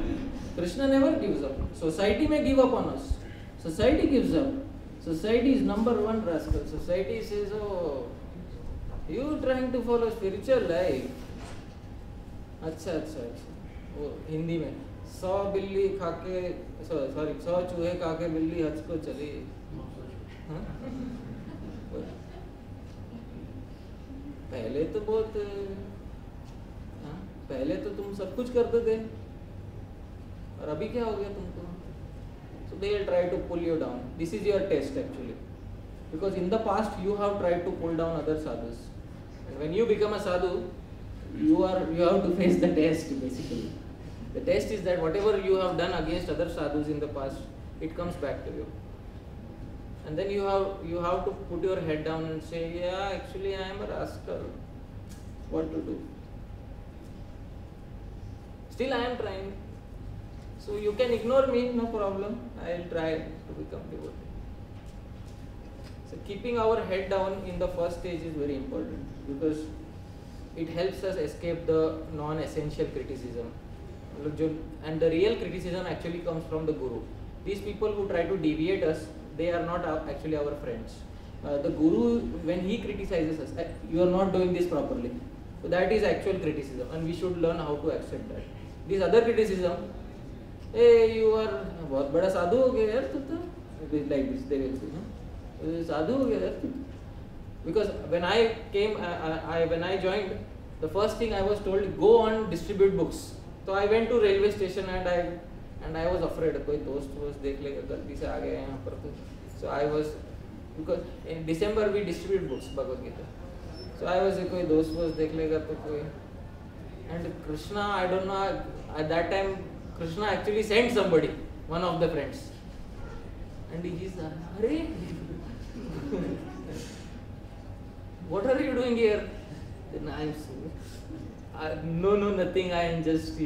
Krishna never gives up. Society may give up on us. Society gives up. Society is number one rascal. Society says, "Oh, you trying to follow spiritual life? अच्छा. वो हिंदी में 100 बिल्ली खाके 100 चूहे खाके बिल्ली हज को चली। पहले तो बहुत पहले तो तुम सब कुछ करते थे और अभी क्या हो गया तुमको?" So they will try to pull you down. This is your test actually, because in the past you have tried to pull down other sadhus, and when you become a sadhu, you have to face the test basically. The test is that whatever you have done against other sadhus in the past, it comes back to you, and then you have to put your head down and say, "Yeah, actually I am a rascal. What to do? Still I am trying. So you can ignore me, no problem. I will try to become devotee." So keeping our head down in the first stage is very important, because it helps us escape the non-essential criticism. And the real criticism actually comes from the guru. These people who try to deviate us, they are not actually our friends. The guru, when he criticizes us, "You are not doing this properly." So that is actual criticism, and we should learn how to accept that. This other criticism, "Hey, you are बहुत बड़ा साधु हो गया यार तू तो," like this they will say, "साधु हो गया यार तू." Because when I came, when I joined, the first thing I was told, go on distribute books. So I went to railway station and I was afraid कोई दोस्त देख लेगा गलती से आ गया यहाँ पर. So I was, because in December we distribute books Bhagavad Gita. So I was कोई दोस्त देख लेगा तो कोई. And Krishna, I don't know, at that time Krishna actually sent somebody, one of the friends, and he said, "Hare, what are you doing here?" Then I am no, nothing. I am just,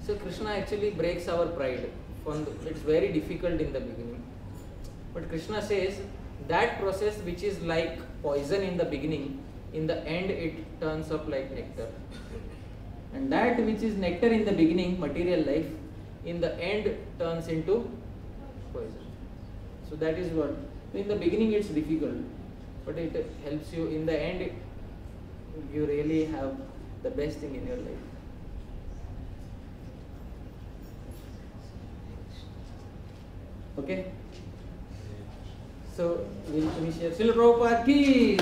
So Krishna actually breaks our pride. It's very difficult in the beginning, but Krishna says that process which is like poison in the beginning, in the end it turns up like nectar. And that which is nectar in the beginning, material life, in the end turns into poison. So that is what, in the beginning it's difficult, but it helps you. In the end, you really have the best thing in your life. Okay? So we'll finish here. Srila Prabhupada ki!